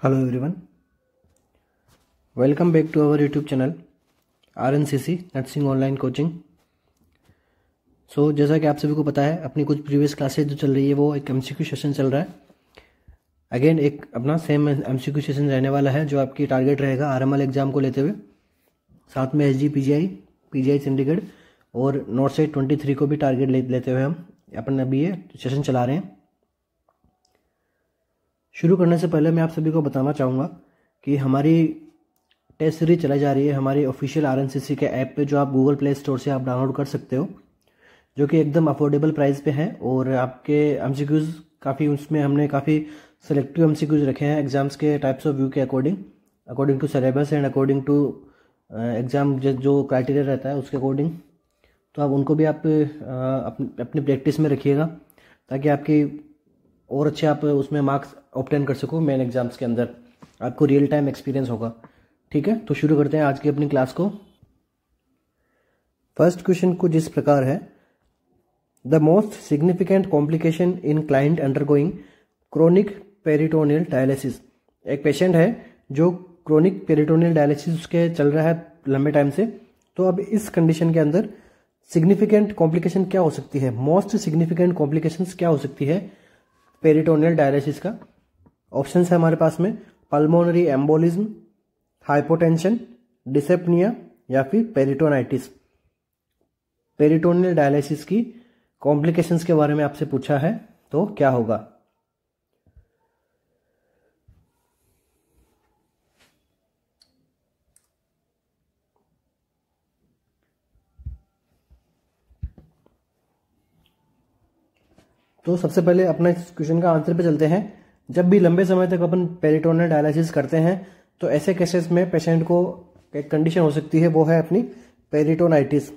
Hello everyone, welcome back to our YouTube channel RNCC nursing online coaching. जैसा कि आप सभी को पता है, अपनी कुछ प्रीवियस क्लासेज जो चल रही है वो एक MCQ सेशन चल रहा है। अगेन एक अपना सेम MCQ सेशन रहने वाला है जो आपकी टारगेट रहेगा RML एग्जाम को लेते हुए, साथ में SG PGI चंडीगढ़ और नॉर्थ साइड 23 को भी टारगेट लेते हुए हम अपन अभी ये सेशन चला रहे हैं। शुरू करने से पहले मैं आप सभी को बताना चाहूँगा कि हमारी टेस्ट सीरीज चलाई जा रही है हमारी ऑफिशियल RNCC के ऐप पे, जो आप गूगल प्ले स्टोर से आप डाउनलोड कर सकते हो, जो कि एकदम अफोर्डेबल प्राइस पे है। और आपके MCQs काफ़ी, उसमें हमने काफ़ी सेलेक्टिव MCQs रखे हैं एग्जाम्स के टाइप्स ऑफ व्यू के according to syllabus and according to exam जो क्राइटेरिया रहता है उसके अकॉर्डिंग। तो आप उनको भी आप अपनी प्रैक्टिस में रखिएगा ताकि आपकी और अच्छे आप उसमें मार्क्स ऑब्टेन कर सको। मेन एग्जाम्स के अंदर आपको रियल टाइम एक्सपीरियंस होगा। ठीक है, तो शुरू करते हैं आज की अपनी क्लास को। फर्स्ट क्वेश्चन कुछ इस प्रकार है, the most significant complication in client undergoing chronic peritoneal dialysis. एक पेशेंट है जो क्रोनिक पेरिटोनियल डायलिसिस उसके चल रहा है लंबे टाइम से। तो अब इस कंडीशन के अंदर सिग्निफिकेंट कॉम्प्लिकेशन क्या हो सकती है, मोस्ट सिग्निफिकेंट कॉम्प्लिकेशंस क्या हो सकती है पेरिटोनियल डायलिसिस का। ऑप्शंस है हमारे पास में, पल्मोनरी एम्बोलिज्म, हाइपोटेंशन, डिसेप्निया या फिर पेरिटोनाइटिस। पेरिटोनियल डायलिसिस की कॉम्प्लिकेशंस के बारे में आपसे पूछा है तो क्या होगा। तो सबसे पहले अपना इस क्वेश्चन का आंसर पे चलते हैं। जब भी लंबे समय तक अपन पेरिटोनियल डायलिसिस करते हैं तो ऐसे केसेस में पेशेंट को एक कंडीशन हो सकती है, वो है अपनी पेरिटोनाइटिस।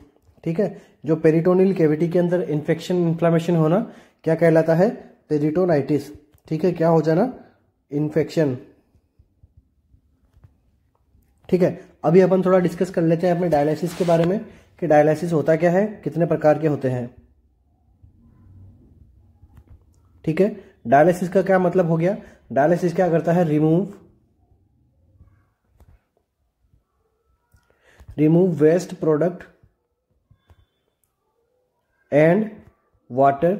ठीक है, जो पेरिटोनियल कैविटी के अंदर इन्फेक्शन इन्फ्लामेशन होना क्या कहलाता है, पेरिटोनाइटिस। ठीक है, क्या हो जाना, इन्फेक्शन। ठीक है, अभी अपन थोड़ा डिस्कस कर लेते हैं अपने डायलिसिस के बारे में कि डायलिसिस होता क्या है, कितने प्रकार के होते हैं। ठीक है, डायलिसिस का क्या मतलब हो गया, डायलिसिस क्या करता है, remove waste product and water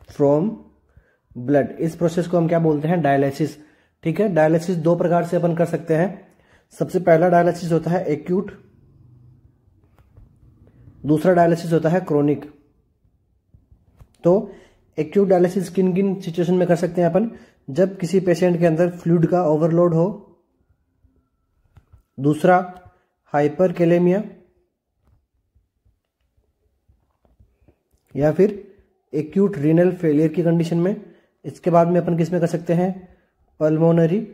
from blood. इस प्रोसेस को हम क्या बोलते हैं, डायलिसिस। ठीक है, डायलिसिस दो प्रकार से अपन कर सकते हैं। सबसे पहला डायलिसिस होता है एक्यूट, दूसरा डायलिसिस होता है क्रोनिक। तो एक्यूट डायलिसिस किन किन सिचुएशन में कर सकते हैं अपन, जब किसी पेशेंट के अंदर फ्लूइड का ओवरलोड हो, दूसरा हाइपरकेलेमिया, या फिर एक्यूट रीनल फेलियर की कंडीशन में। इसके बाद में अपन किस में कर सकते हैं, पल्मोनरी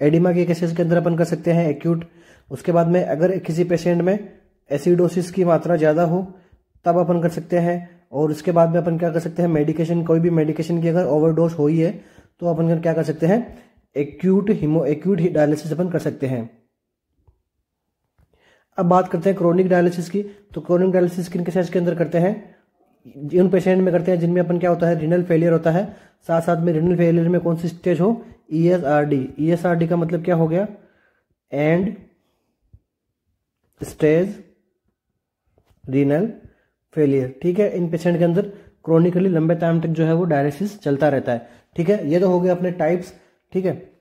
एडिमा के केसेस के अंदर अपन कर सकते हैं एक्यूट। उसके बाद में अगर किसी पेशेंट में एसिडोसिस की मात्रा ज़्यादा हो तब अपन कर सकते हैं। और उसके बाद में अपन क्या कर सकते हैं, मेडिकेशन, कोई भी मेडिकेशन की अगर ओवरडोज हुई है तो अपन क्या कर सकते हैं, एक्यूट डायलिसिस अपन कर सकते हैं। अब बात करते हैं क्रोनिक डायलिसिस की। तो क्रोनिक डायलिसिस किन केसेस के अंदर करते हैं, उन पेशेंट में करते हैं जिनमें अपन क्या होता है, रीनल फेलियर होता है। साथ साथ में रीनल फेलियर में कौन सी स्टेज हो, ESRD का मतलब क्या हो गया, एंड स्टेज रीनल फेलियर। ठीक है, इन पेशेंट के अंदर क्रोनिकली लंबे टाइम तक जो है वो डायलिसिस चलता रहता है। ठीक है, ये तो हो गए अपने टाइप्स। ठीक है,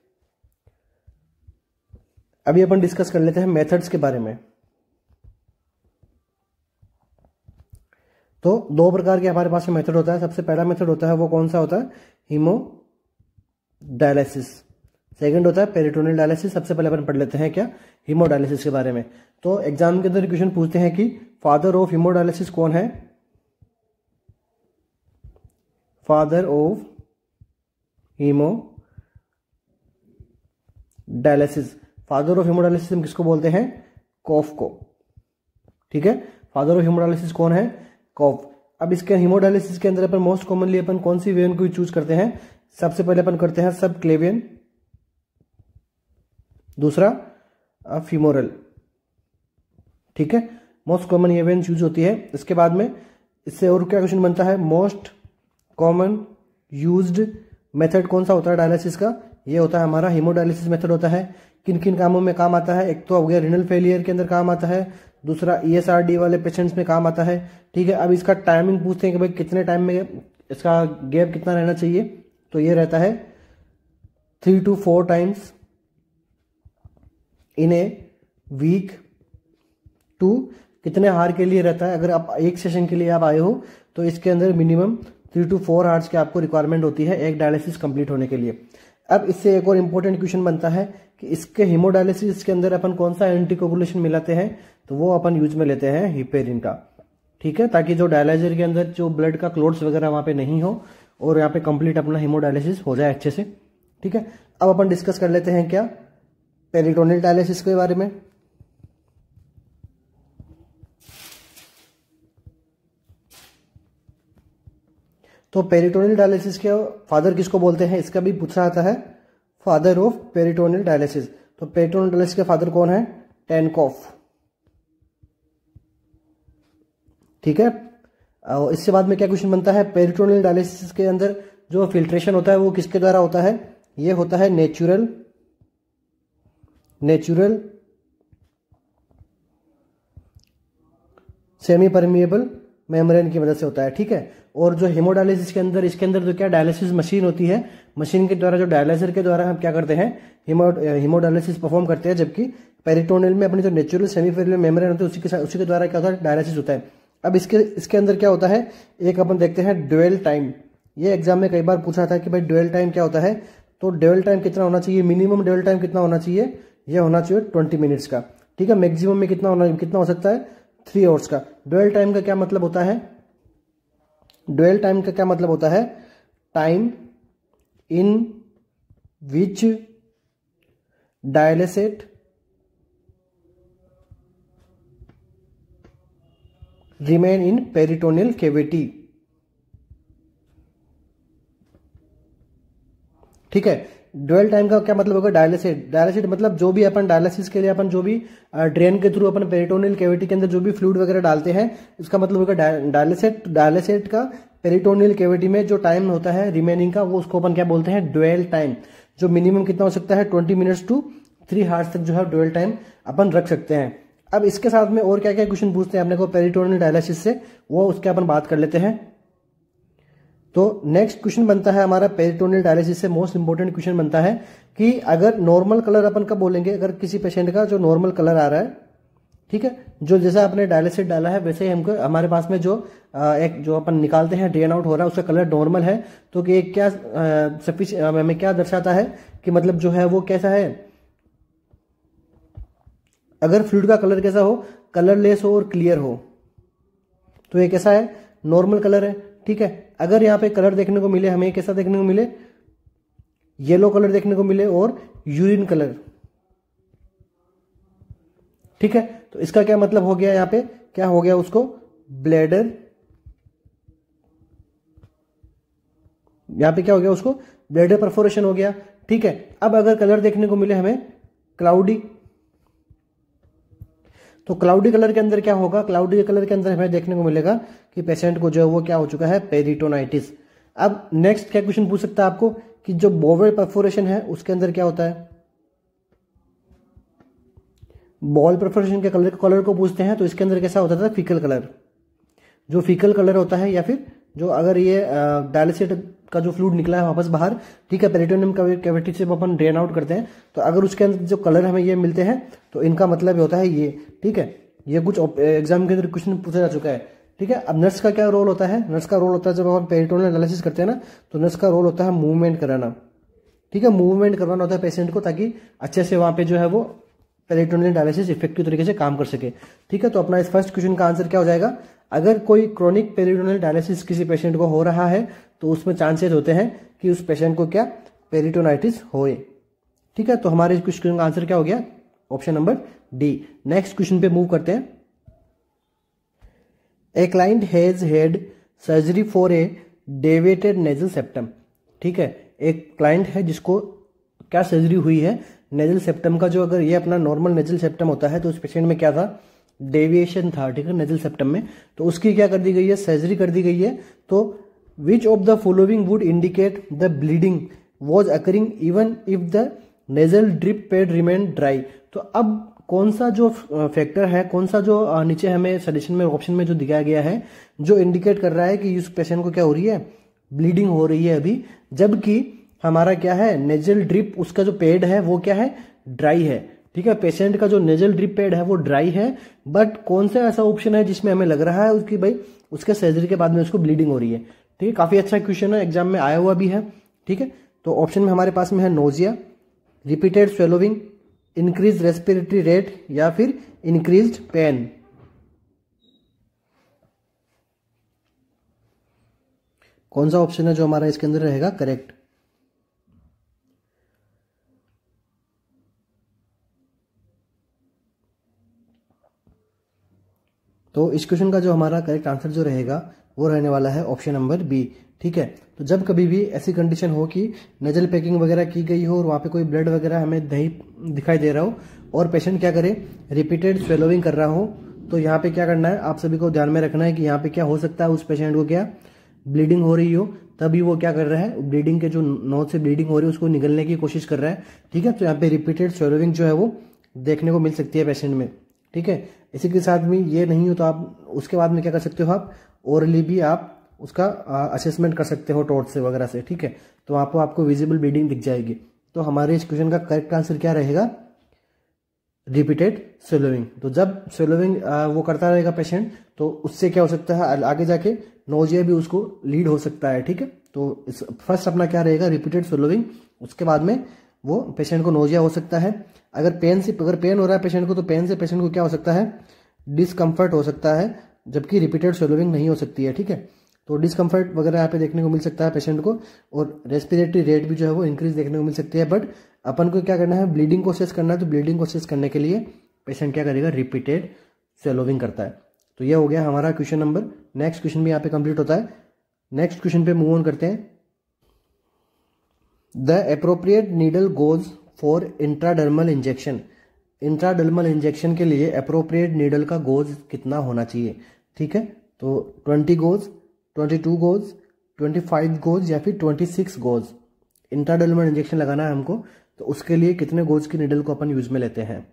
अभी अपन डिस्कस कर लेते हैं मेथड्स के बारे में। तो दो प्रकार के हमारे पास में मेथड होता है। सबसे पहला मेथड होता है वो कौन सा होता है, हीमोडायलिसिस। सेकंड होता है पेरिटोनियल डायलिसिस। सबसे पहले अपन पढ़ लेते हैं क्या, हीमोडायलिसिस के बारे में। तो एग्जाम के अंदर क्वेश्चन पूछते हैं कि फादर ऑफ हीमोडायलिसिस कौन है, father of haemodialysis. Father of haemodialysis हम किसको बोलते हैं, कॉफ को। ठीक है, फादर ऑफ हीमोडायलिसिस कौन है, कॉफ। अब इसके हीमोडायलिसिस के अंदर अपन मोस्ट कॉमनली अपन कौन सी वेन को चूज करते हैं, सबसे पहले अपन करते हैं सब क्लेवियन, दूसरा फीमोरल। ठीक है, मोस्ट कॉमन ये वेन चूज होती है। इसके बाद में इससे और क्या क्वेश्चन बनता है, मोस्ट कॉमन यूज्ड मेथड कौन सा होता है डायलिसिस का, ये होता है हमारा हीमोडायलिसिस मेथड होता है। किन किन कामों में काम आता है, एक तो हो गया रिनल फेलियर के अंदर काम आता है, दूसरा ESRD वाले पेशेंट्स में काम आता है। ठीक है, अब इसका टाइमिंग पूछते हैं कि भाई कितने टाइम में इसका गैप कितना रहना चाहिए, तो ये रहता है 3 to 4 times in a week. टू कितने हार के लिए रहता है, अगर आप एक सेशन के लिए आप आए हो तो इसके अंदर मिनिमम 3 to 4 आवर्स की आपको रिक्वायरमेंट होती है एक डायलिसिस कंप्लीट होने के लिए। अब इससे एक और इंपॉर्टेंट क्वेश्चन बनता है कि इसके हीमोडायलिसिस के अंदर अपन कौन सा एंटीकोगुलेशन मिलाते हैं, तो वो अपन यूज में लेते हैं हिपेरिन का। ठीक है, ताकि जो डायलाइजर के अंदर जो ब्लड का क्लोट्स वगैरह वहाँ पे नहीं हो और यहाँ पे कंप्लीट अपना हीमोडायलिसिस हो जाए अच्छे से। ठीक है, अब अपन डिस्कस कर लेते हैं क्या, पेरिटोनियल डायलिसिस के बारे में। तो पेरिटोनियल डायलिसिस के फादर किसको बोलते हैं, इसका भी पूछा जाता है, फादर ऑफ पेरिटोनियल डायलिसिस। तो पेरिटोनियल डायलिसिस के फादर कौन है, टेनकॉफ। ठीक है, और इससे बाद में क्या क्वेश्चन बनता है, पेरिटोनियल डायलिसिस के अंदर जो फिल्ट्रेशन होता है वो किसके द्वारा होता है, ये होता है नेचुरल सेमी परमिएबल मेम्ब्रेन की मदद से होता है। ठीक है, और जो हेमोडायलिसिस के अंदर, इसके अंदर जो क्या डायलिसिस मशीन होती है, मशीन के द्वारा जो डायलाइजर के द्वारा हम क्या करते हैं, हीमोडायलिसिस परफॉर्म करते हैं, जबकि पेरिटोनियल में अपनी जो नेचुरल सेमी परमिएबल मेम्ब्रेन होती है उसी के द्वारा क्या होता है, डायलिसिस होता है। अब इसके अंदर क्या होता है, एक अपन देखते हैं ड्यूअल टाइम। ये एग्जाम में कई बार पूछा था कि भाई ड्यूअल टाइम क्या होता है, तो ड्यूअल टाइम कितना होना चाहिए, मिनिमम ड्यूअल टाइम कितना होना चाहिए, ये होना चाहिए 20 मिनट्स का। ठीक है, मैक्सिमम में कितना हो सकता है, 3 आवर्स का। ड्यूअल टाइम का क्या मतलब होता है, ड्यूअल टाइम का क्या मतलब होता है, time in which dialysate remain in peritoneal cavity. ठीक है, ड्यूअल टाइम का क्या मतलब होगा, डायलिसिट मतलब जो भी अपन डायलिसिस के लिए अपन जो भी ड्रेन के थ्रू अपन पेरिटोनियल कैविटी के अंदर जो भी फ्लूइड वगैरह डालते हैं, इसका मतलब होगा डायलिसिट का पेरिटोनियल कैविटी में जो टाइम होता है रिमेनिंग का, वो उसको अपन क्या बोलते हैं, ड्यूअल टाइम। जो मिनिमम कितना हो सकता है, 20 मिनट्स टू 3 आवर्स तक जो है ड्यूअल टाइम अपन रख सकते हैं। अब इसके साथ में और क्या क्या क्वेश्चन पूछते हैं अपने को पेरिटोनियल डायलिसिस से, वो उसके अपन बात कर लेते हैं। तो नेक्स्ट क्वेश्चन बनता है हमारा पेरिटोनियल डायलिसिस से मोस्ट इंपोर्टेंट क्वेश्चन बनता है कि अगर नॉर्मल कलर अपन कब बोलेंगे, अगर किसी पेशेंट का जो नॉर्मल कलर आ रहा है, ठीक है, जो जैसा आपने डायलिसिस डाला है वैसे ही हमको हमारे पास में जो एक जो अपन निकालते हैं ड्रेन आउट हो रहा है उसका कलर नॉर्मल है, तो कि क्या हमें क्या दर्शाता है कि मतलब जो है वो कैसा है, अगर फ्लूइड का कलर कैसा हो, कलरलेस हो और क्लियर हो, तो ये कैसा है, नॉर्मल कलर है। ठीक है, अगर यहाँ पे कलर देखने को मिले हमें, कैसा देखने को मिले, येलो कलर देखने को मिले और यूरिन कलर। ठीक है, तो इसका क्या मतलब हो गया, यहाँ पे क्या हो गया, उसको ब्लैडर, यहाँ पे क्या हो गया, उसको ब्लैडर परफोरेशन हो गया। ठीक है, अब अगर कलर देखने को मिले हमें क्लाउडी, तो क्लाउडी कलर के अंदर क्या होगा, क्लाउडी कलर के अंदर हमें देखने को मिलेगा कि पेशेंट को जो है वो क्या हो चुका है, पेरिटोनाइटिस। अब नेक्स्ट क्या क्वेश्चन पूछ सकता है आपको कि जो बोवेल परफोरेशन है उसके अंदर क्या होता है, बॉल परफोरेशन के कलर को पूछते हैं, तो इसके अंदर कैसा होता था, फीकल कलर। जो फीकल कलर होता है, या फिर जो अगर ये डायलिसिस का जो फ्लूइड निकला है वापस बाहर, ठीक है, पेरिटोनियम कैविटी से अपन ड्रेन आउट करते हैं, तो अगर उसके अंदर जो कलर हमें ये मिलते हैं तो इनका मतलब होता है ये। ठीक है, ये कुछ एग्जाम के अंदर क्वेश्चन पूछा जा चुका है। ठीक है, अब नर्स का क्या रोल होता है, नर्स का रोल होता है जब हम पेरिटोनियल एनालिसिस करते हैं ना, तो नर्स का रोल होता है मूवमेंट कराना। ठीक है, मूवमेंट करवाना होता है पेशेंट को, ताकि अच्छे से वहां पे जो है वो पेरिटोनियल डायलिसिस इफेक्टिव तरीके से काम कर सके। ठीक है, तो अपना इस फर्स्ट क्वेश्चन का आंसर क्या हो जाएगा, अगर कोई क्रोनिक पेरिटोनियल डायलिसिस किसी पेशेंट को हो रहा है तो उसमें चांसेस होते हैं कि उस पेशेंट को क्या, पेरिटोनाइटिस होए। ठीक है, तो हमारे इस क्वेश्चन का आंसर क्या हो गया, option number D. Next question पे मूव करते हैं। A client has had surgery for a deviated nasal septum. ठीक है, एक क्लाइंट है जिसको क्या सर्जरी हुई है, नेजल सेप्टम का जो, अगर ये अपना नॉर्मल नेजल सेप्टम होता है तो उस पेशेंट में क्या था, डेविएशन था, ठीक है, नेजल सेप्टम में, तो उसकी क्या कर दी गई है, सर्जरी कर दी गई है। तो which of the following would indicate the bleeding was occurring even if the nasal drip pad remain dry. तो अब कौन सा जो फैक्टर है, कौन सा जो नीचे हमें सजेशन में ऑप्शन में जो दिखाया गया है, जो इंडिकेट कर रहा है कि इस पेशेंट को क्या हो रही है, ब्लीडिंग हो रही है अभी, जबकि हमारा क्या है, नेजल ड्रिप उसका जो पैड है वो क्या है, ड्राई है, ठीक है। पेशेंट का जो नेजल ड्रिप पैड है वो ड्राई है, बट कौन सा ऐसा ऑप्शन है जिसमें हमें लग रहा है उसकी भाई उसके सर्जरी के बाद में उसको ब्लीडिंग हो रही है, ठीक है। काफी अच्छा क्वेश्चन है, एग्जाम में आया हुआ भी है, ठीक है। तो ऑप्शन में हमारे पास में है nausea, repeated swallowing, increase respiratory rate या फिर इंक्रीज्ड पेन। कौन सा ऑप्शन है जो हमारा इसके अंदर रहेगा करेक्ट? तो इस क्वेश्चन का जो हमारा करेक्ट आंसर जो रहेगा वो रहने वाला है ऑप्शन नंबर बी, ठीक है। तो जब कभी भी ऐसी कंडीशन हो कि नजल पैकिंग वगैरह की गई हो और वहाँ पे कोई ब्लड वगैरह हमें नहीं दिखाई दे रहा हो और पेशेंट क्या करे, रिपीटेड स्वेलोइंग कर रहा हो, तो यहाँ पे क्या करना है, आप सभी को ध्यान में रखना है कि यहाँ पे क्या हो सकता है, उस पेशेंट को क्या ब्लीडिंग हो रही हो, तभी वो क्या कर रहा है, ब्लीडिंग के जो नोज से ब्लीडिंग हो रही है उसको निगलने की कोशिश कर रहा है, ठीक है। तो यहाँ पे रिपीटेड स्वेलोइंग जो है वो देखने को मिल सकती है पेशेंट में, ठीक है। इसी के साथ में ये नहीं हो तो आप उसके बाद में क्या कर सकते हो, आप ओरली भी आप उसका असेसमेंट कर सकते हो टॉर्च से वगैरह से, ठीक है। तो आपको विजिबल ब्लीडिंग दिख जाएगी। तो हमारे इस क्वेश्चन का करेक्ट आंसर क्या रहेगा, रिपीटेड स्वेलोइंग। तो जब स्वेलोइंग वो करता रहेगा पेशेंट, तो उससे क्या हो सकता है, आगे जाके नोजिया भी उसको लीड हो सकता है, ठीक है। तो फर्स्ट अपना क्या रहेगा, रिपीटेड स्वेलोइंग, उसके बाद में वो पेशेंट को नोजिया हो सकता है। अगर पेन हो रहा है पेशेंट को, तो पेन से पेशेंट को क्या हो सकता है, डिस्कम्फर्ट हो सकता है, जबकि रिपीटेड स्वेलोइंग नहीं हो सकती है, ठीक है। तो डिस्कम्फर्ट वगैरह यहाँ पे देखने को मिल सकता है पेशेंट को, और रेस्पिरेटरी रेट भी जो है वो इंक्रीज देखने को मिल सकती है। बट अपन को क्या करना है, ब्लीडिंग को असेस करना है, तो ब्लीडिंग को असेस करने के लिए पेशेंट क्या करेगा, रिपीटेड स्वेलोइंग करता है। तो ये हो गया हमारा क्वेश्चन नंबर। नेक्स्ट क्वेश्चन भी यहाँ पे कंप्लीट होता है। नेक्स्ट क्वेश्चन पे मूव ऑन करते हैं। The appropriate needle goes for intradermal injection. Intradermal injection के लिए अप्रोप्रिएट नीडल का गोज कितना होना चाहिए, ठीक है। तो 20 गोज, 22 गोज, 25 गोज या फिर 26 गोज इंट्राडर्मल इंजेक्शन लगाना है हमको, तो उसके लिए कितने गोज की नीडल को अपन यूज में लेते हैं।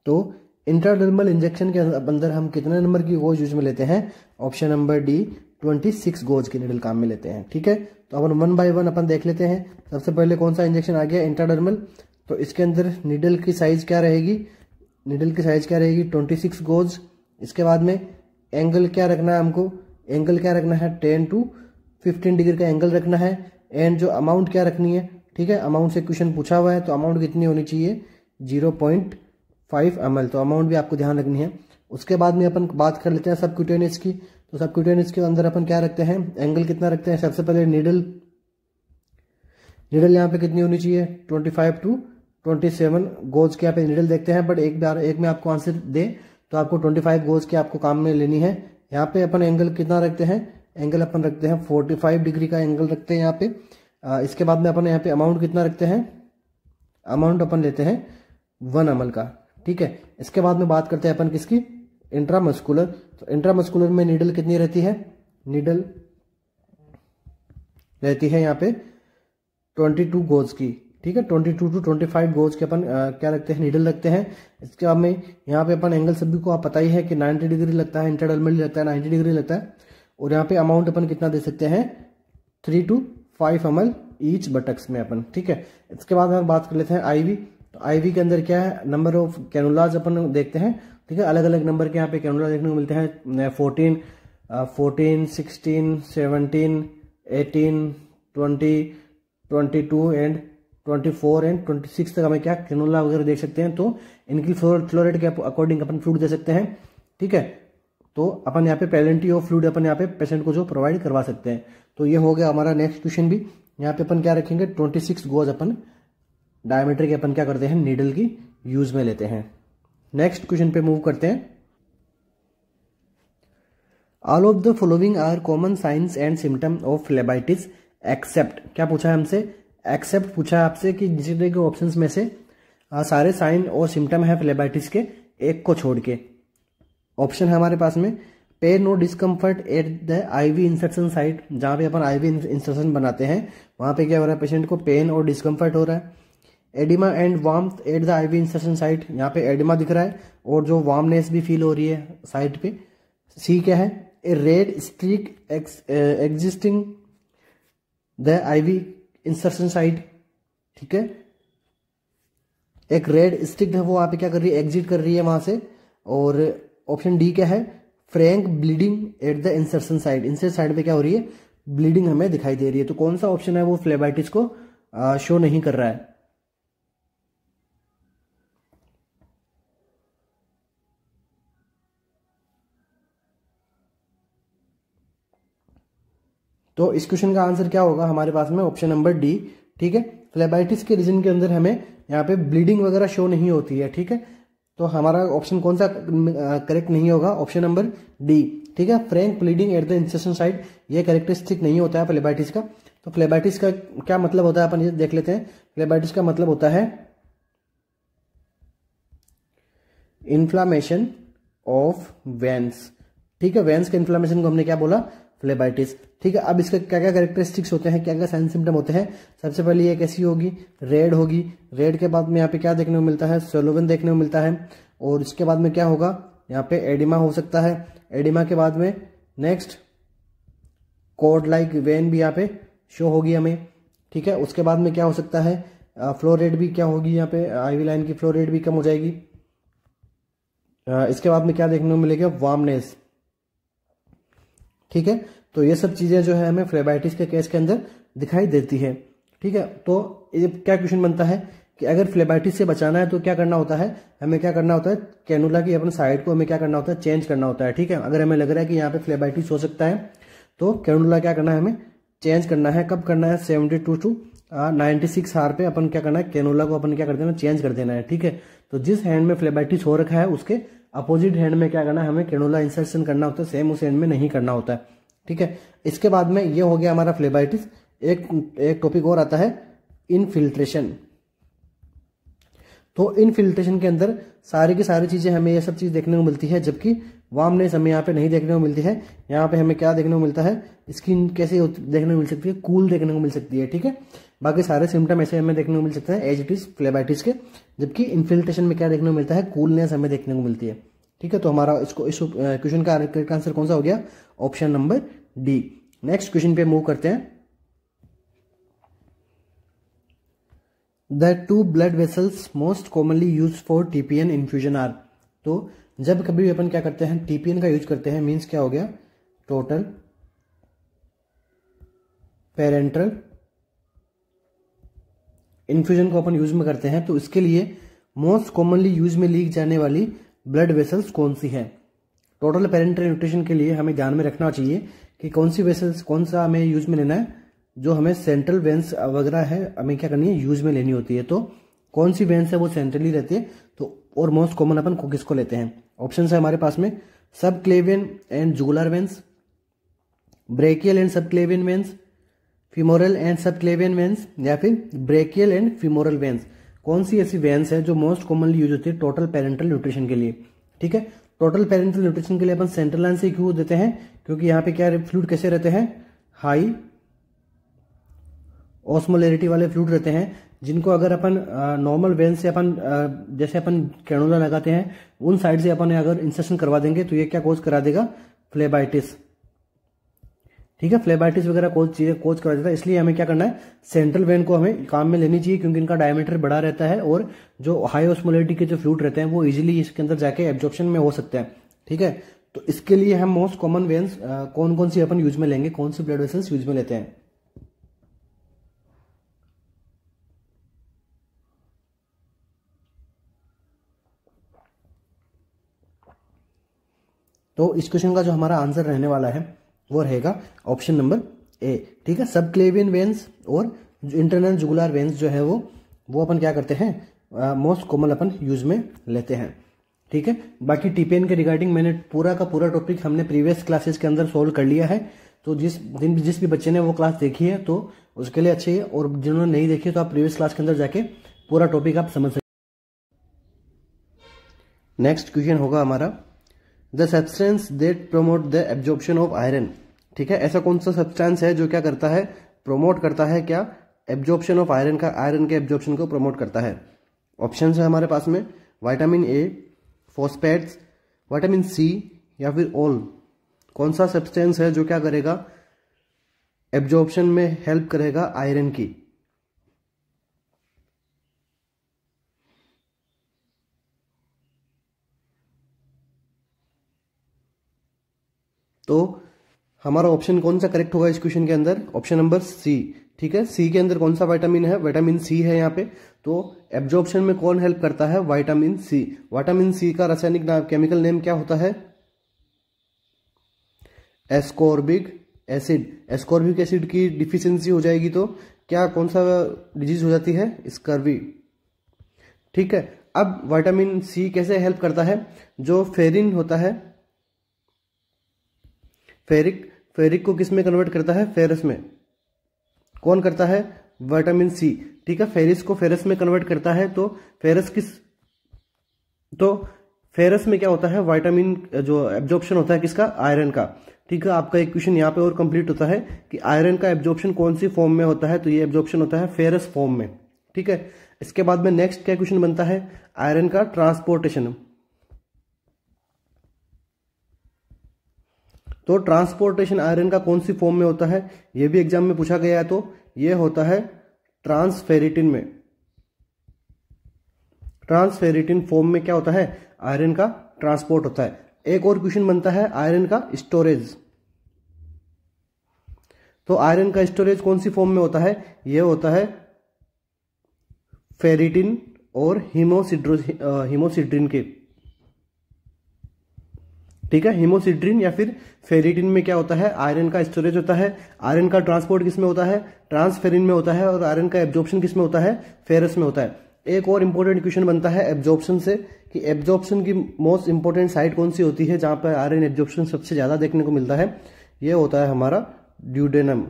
तो इंट्राडर्मल इंजेक्शन के अंदर हम कितने नंबर की गोज यूज में लेते हैं, ऑप्शन नंबर डी 26 गोज की नीडल काम में लेते हैं, ठीक है। तो अपन 1 बाय 1 अपन देख लेते हैं। सबसे पहले कौन सा इंजेक्शन आ गया, इंट्राडर्मल। तो इसके अंदर नीडल की साइज क्या रहेगी, नीडल की साइज क्या रहेगी, 26 गोज। इसके बाद में एंगल क्या रखना है हमको, एंगल क्या रखना है, 10 to 15 डिग्री का एंगल रखना है। एंड जो अमाउंट क्या रखनी है, ठीक है, अमाउंट से क्वेश्चन पूछा हुआ है, तो अमाउंट कितनी होनी चाहिए, 0.5 ml। तो अमाउंट भी आपको ध्यान रखनी है। उसके बाद में अपन बात कर लेते हैं सबक्यूटेनियस की। तो सबक्यूटेनियस के अंदर अपन क्या रखते हैं, एंगल कितना रखते हैं। सबसे पहले नीडल यहाँ पे कितनी होनी चाहिए, 25 to 27 गोज के यहाँ पे नीडल देखते हैं। बट एक में आपको आंसर दे तो आपको 25 गोज के आपको काम में लेनी है। यहाँ पे अपन एंगल कितना रखते हैं, एंगल अपन रखते हैं 45 डिग्री का एंगल रखते हैं यहाँ पे। इसके बाद में अपन यहाँ पे अमाउंट कितना रखते हैं, अमाउंट अपन लेते हैं 1 ml का, ठीक है। इसके बाद में बात करते हैं अपन किसकी, इंट्रामस्कुलर। तो इंट्रामस्कुलर में नीडल कितनी रहती है, नीडल रहती है यहाँ पे 22 गोज की, ठीक है। 22 to 25 गोज के अपन क्या रखते हैं, नीडल रखते हैं। इसके बाद में यहाँ पे अपन एंगल सभी को आप पता ही है कि 90 डिग्री लगता है, इंट्राडर्मल लगता है 90 डिग्री लगता है। और यहाँ पे अमाउंट अपन कितना दे सकते हैं, 3 to 5 ml ईच बटक्स में अपन, ठीक है। इसके बाद हम बात कर लेते हैं आईवी। तो आईवी के अंदर क्या है, नंबर ऑफ कैनुलाज अपन देखते हैं, ठीक है। अलग अलग नंबर के यहाँ पे कैनुला देखने को मिलते हैं, 14, 16, 17, 18, 20, 22 एंड 24 एंड 26 तक हमें क्या कैनुला वगैरह देख सकते हैं। तो इनकी फ्लो रेट के अकॉर्डिंग अपन फ्लूइड दे सकते हैं, ठीक है। तो अपन यहाँ पे पैलेंटी ऑफ फ्लूइड अपन यहाँ पे पेशेंट को जो प्रोवाइड करवा सकते हैं। तो ये हो गया हमारा नेक्स्ट क्वेश्चन भी। यहाँ पे अपन क्या रखेंगे, 26 गोज अपन डायमीटर के अपन क्या करते हैं, नीडल की यूज में लेते हैं, नेक्स्ट क्वेश्चन पे मूव करते हैं। All of the following are common signs and symptom of phlebitis except, क्या पूछा है हमसे, एक्सेप्ट पूछा है आपसे कि जितने के ऑप्शंस में से सारे साइन और सिम्टम है फ्लेबाइटिस के, एक को छोड़ के। ऑप्शन है हमारे पास में पेन और discomfort at the IV insertion site, जहाँ पे अपन आईवी इंसर्शन बनाते हैं वहाँ पे क्या हो रहा है, पेशेंट को पेन और डिस्कम्फर्ट हो रहा है। Oedema and warmth at the IV insertion site, यहाँ पे एडिमा दिख रहा है और जो वार्मनेस भी फील हो रही है साइट पे। सी क्या है, a red streak existing the IV insertion site, ठीक है, एक रेड स्टिक है वो वहाँ पे क्या कर रही है, एग्जिट कर रही है वहां से। और ऑप्शन डी क्या है, Frank bleeding at the insertion side, insertion side पे क्या हो रही है, ब्लीडिंग हमें दिखाई दे रही है। तो कौन सा ऑप्शन है वो फ्लेबाइटिस को शो नहीं कर रहा है। तो इस क्वेश्चन का आंसर क्या होगा हमारे पास में, ऑप्शन नंबर डी, ठीक है। फ्लेबाइटिस के रीजन के अंदर हमें यहाँ पे ब्लीडिंग वगैरह शो नहीं होती है, ठीक है। तो हमारा ऑप्शन कौन सा करेक्ट नहीं होगा, ऑप्शन नंबर डी, ठीक है। Frank bleeding at the insertion site ये कैरेक्टरिस्टिक नहीं होता है फ्लेबाइटिस का। तो फ्लेबाइटिस का क्या मतलब होता है अपन ये देख लेते हैं। फ्लेबाइटिस का मतलब होता है इन्फ्लामेशन ऑफ वेन्स, ठीक है। वेन्स के इन्फ्लामेशन को हमने क्या बोला, फ्लेबाइटिस, ठीक है। अब इसका क्या क्या कैरेक्टरिस्टिक्स होते हैं, क्या क्या साइन सिम्टम होते हैं। सबसे पहले ये कैसी होगी, रेड होगी। रेड के बाद में यहाँ पे क्या देखने को मिलता है, सोलोवन देखने को मिलता है। और इसके बाद में क्या होगा, यहाँ पे एडिमा हो सकता है। एडिमा के बाद में नेक्स्ट कॉर्ड लाइक वेन भी यहाँ पे शो होगी हमें, ठीक है। उसके बाद में क्या हो सकता है, फ्लो रेट भी क्या होगी, यहाँ पे आईवी लाइन की फ्लो रेट भी कम हो जाएगी। इसके बाद में क्या देखने को मिलेगा, वार्मनेस, ठीक है। तो ये सब चीजें जो है हमें फ्लेबाइटिस के केस के अंदर दिखाई देती है, ठीक है। तो ये क्या क्वेश्चन बनता है कि अगर फ्लेबाइटिस से बचाना है तो क्या करना होता है, हमें क्या करना होता है, कैनुला की अपन साइड को हमें क्या करना होता है, चेंज करना होता है, ठीक है। अगर हमें लग रहा है कि यहाँ पे फ्लेबाइटिस हो सकता है तो कैनुला क्या करना है, हमें चेंज करना है। कब करना है, 72 to 96 आवर पे अपन क्या करना है, कैनुला को अपन क्या कर देना, चेंज कर देना है, ठीक है। तो जिस हैंड में फ्लेबाइटिस हो रखा है उसके अपोजिट हैंड में क्या करना है, हमें कैनुला इंसर्शन करना होता है, सेम उस हैंड में नहीं करना होता है, ठीक है। इसके बाद में ये हो गया हमारा फ्लेबाइटिस। एक टॉपिक और आता है इनफिल्ट्रेशन। तो इनफिल्ट्रेशन के अंदर सारी की सारी चीजें हमें ये सब चीज देखने को मिलती है, जबकि वार्मनेस हमें यहाँ पे नहीं देखने को मिलती है। यहाँ पे हमें क्या देखने को मिलता है, स्किन कैसे देखने को मिल सकती है, कूल देखने को मिल सकती है, ठीक है। बाकी सारे सिम्टम ऐसे हमें देखने को मिल सकते हैं एज इट इज फ्लेबाइटिस के, जबकि इनफिल्ट्रेशन में क्या देखने को मिलता है, कूलनेस हमें देखने को मिलती है, ठीक है। तो हमारा इस क्वेश्चन का करेक्ट आंसर कौन सा हो गया, option number D. Next question पे मूव करते हैं। The 2 blood vessels most commonly use for TPN infusion are. तो जब कभी भी अपन क्या करते हैं, टीपीएन का यूज करते हैं, मीन्स क्या हो गया, टोटल पेरेंट्रल इन्फ्यूजन को अपन यूज में करते हैं। तो इसके लिए मोस्ट कॉमनली यूज में ली जाने वाली ब्लड वेसल्स कौन सी है। टोटल पेरेंट्रल न्यूट्रिशन के लिए हमें ध्यान में रखना चाहिए कि कौन सी वेसल्स, कौन सा हमें यूज में लेना है, जो हमें सेंट्रल वेंस वगैरह है हमें क्या करनी है, यूज में लेनी होती है। तो कौन सी वेंस है वो सेंट्रली रहती है। तो और मोस्ट कॉमन अपन किसको लेते हैं, ऑप्शन है हमारे पास में subclavian and jugular veins, brachial and subclavian veins, femoral and subclavian veins, या फिर ब्रेकियल एंड फिमोरल वेंस। कौन सी ऐसी वेंस है जो मोस्ट कॉमनली यूज होती है टोटल पेरेंटल न्यूट्रिशन के लिए, ठीक है। टोटल पेरेंटल न्यूट्रिशन के लिए अपन सेंट्रल लाइन से क्यों देते हैं, क्योंकि यहाँ पे क्या फ्लूइड कैसे रहते हैं, हाई ऑस्मोलैरिटी वाले फ्लूइड रहते हैं, जिनको अगर अपन नॉर्मल वेन से अपन जैसे अपन कैनुला लगाते हैं उन साइड से अपन अगर इंसर्शन करवा देंगे तो ये क्या कोज करा देगा, फ्लेबाइटिस, ठीक है। फ्लेबाइटिस वगैरह कोज करा देता है। इसलिए हमें क्या करना है, सेंट्रल वेन को हमें काम में लेनी चाहिए, क्योंकि इनका डायमीटर बड़ा रहता है और जो हाई ऑस्मोलैरिटी के जो फ्लूइड रहते हैं वो इजीली इसके अंदर जाके एब्जॉर्प्शन में हो सकते हैं, ठीक है। तो इसके लिए हम मोस्ट कॉमन वेन्स कौन कौन सी अपन यूज में लेंगे, कौन सी ब्लड वेसल्स यूज में लेते हैं। तो इस क्वेश्चन का जो हमारा आंसर रहने वाला है वो रहेगा ऑप्शन नंबर ए, ठीक है। सब क्लेवियन वेन्स और इंटरनल जुगुलर वेन्स जो है वो अपन क्या करते हैं, मोस्ट कॉमन अपन यूज में लेते हैं, ठीक है। बाकी टीपीएन के रिगार्डिंग मैंने पूरा का पूरा टॉपिक हमने प्रीवियस क्लासेस के अंदर सोल्व कर लिया है। तो जिस भी बच्चे ने वो क्लास देखी है तो उसके लिए अच्छी है, और जिन्होंने नहीं देखी तो आप प्रीवियस क्लास के अंदर जाके पूरा टॉपिक आप समझ सकते। नेक्स्ट क्वेश्चन होगा हमारा, the substance that promote the absorption of iron. ठीक है, ऐसा कौन सा सब्सटेंस है जो क्या करता है, प्रोमोट करता है क्या एब्जॉर्प्शन ऑफ आयरन का, आयरन के एब्जॉर्प्शन को प्रमोट करता है। ऑप्शन है हमारे पास में vitamin A, phosphates, vitamin C या फिर ऑल। कौन सा सब्सटेंस है जो क्या करेगा, एब्जॉर्प्शन में हेल्प करेगा आयरन की। तो हमारा ऑप्शन कौन सा करेक्ट होगा इस क्वेश्चन के अंदर, ऑप्शन नंबर सी। ठीक है, सी के अंदर कौन सा विटामिन है, विटामिन सी है यहाँ पे। तो एब्जॉर्प्शन में कौन हेल्प करता है, विटामिन सी। विटामिन सी का रासायनिक नाम, केमिकल नेम क्या होता है, एस्कॉर्बिक एसिड। एस्कॉर्बिक एसिड की डिफिशियंसी हो जाएगी तो क्या, कौन सा डिजीज हो जाती है, स्कर्वी। ठीक है, अब विटामिन सी कैसे हेल्प करता है, जो फेरिन होता है, फेरिक को किस में कन्वर्ट करता है, फेरस में। कौन करता है, विटामिन सी। ठीक है, फेरिस को फेरस में कन्वर्ट करता है। तो फेरस में क्या होता है, विटामिन जो एब्जॉर्प्शन होता है किसका, आयरन का। ठीक है, आपका एक क्वेश्चन यहाँ पे और कंप्लीट होता है कि आयरन का एब्जॉर्प्शन कौन सी फॉर्म में होता है, तो ये एब्जॉर्प्शन होता है फेरस फॉर्म में। ठीक है, इसके बाद में नेक्स्ट क्या क्वेश्चन बनता है, आयरन का ट्रांसपोर्टेशन। तो ट्रांसपोर्टेशन आयरन का कौन सी फॉर्म में होता है, यह भी एग्जाम में पूछा गया है। तो यह होता है ट्रांसफेरिटिन में। ट्रांसफेरिटिन फॉर्म में क्या होता है, आयरन का ट्रांसपोर्ट होता है। एक और क्वेश्चन बनता है आयरन का स्टोरेज। तो आयरन का स्टोरेज कौन सी फॉर्म में होता है, यह होता है फेरिटिन और हीमोसिड्रिन के। ठीक है, हीमोसिड्रिन या फिर फेरिटिन में क्या होता है, आयरन का स्टोरेज होता है। आयरन का ट्रांसपोर्ट किस में होता है, ट्रांसफेरिन में होता है। और आयरन का एब्जॉर्प्शन किस में होता है, फेरस में होता है। एक और इंपॉर्टेंट क्वेश्चन बनता है एब्जॉर्प्शन से, कि एब्जॉर्प्शन की मोस्ट इंपॉर्टेंट साइट कौन सी होती है जहां पर आयरन एब्जॉर्प्शन सबसे ज्यादा देखने को मिलता है, यह होता है हमारा ड्यूडेनम।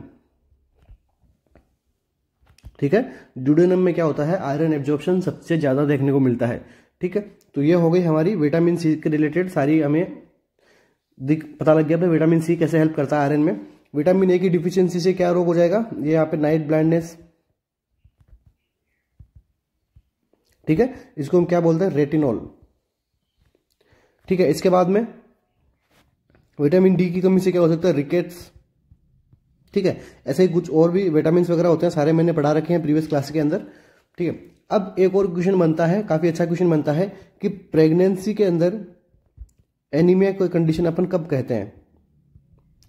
ठीक है, ड्यूडेनम में क्या होता है, आयरन एब्जॉर्प्शन सबसे ज्यादा देखने को मिलता है। ठीक है, तो ये हो गई हमारी विटामिन सी के रिलेटेड सारी, हमें पता लग गया भाई विटामिन सी कैसे हेल्प करता है आयरन में। विटामिन ए की डिफिशियंसी से क्या रोग हो जाएगा, ये यहाँ पे नाइट ब्लाइंडनेस। ठीक है, इसको हम क्या बोलते हैं, रेटिनॉल। ठीक है, इसके बाद में विटामिन डी की कमी से क्या हो सकता है, रिकेट्स। ठीक है, ऐसे ही कुछ और भी विटामिन वगैरह होते हैं, सारे मैंने पढ़ा रखे हैं प्रीवियस क्लास के अंदर। ठीक है, अब एक और क्वेश्चन बनता है, काफी अच्छा क्वेश्चन बनता है कि प्रेगनेंसी के अंदर एनीमिया कोई कंडीशन अपन कब कहते हैं।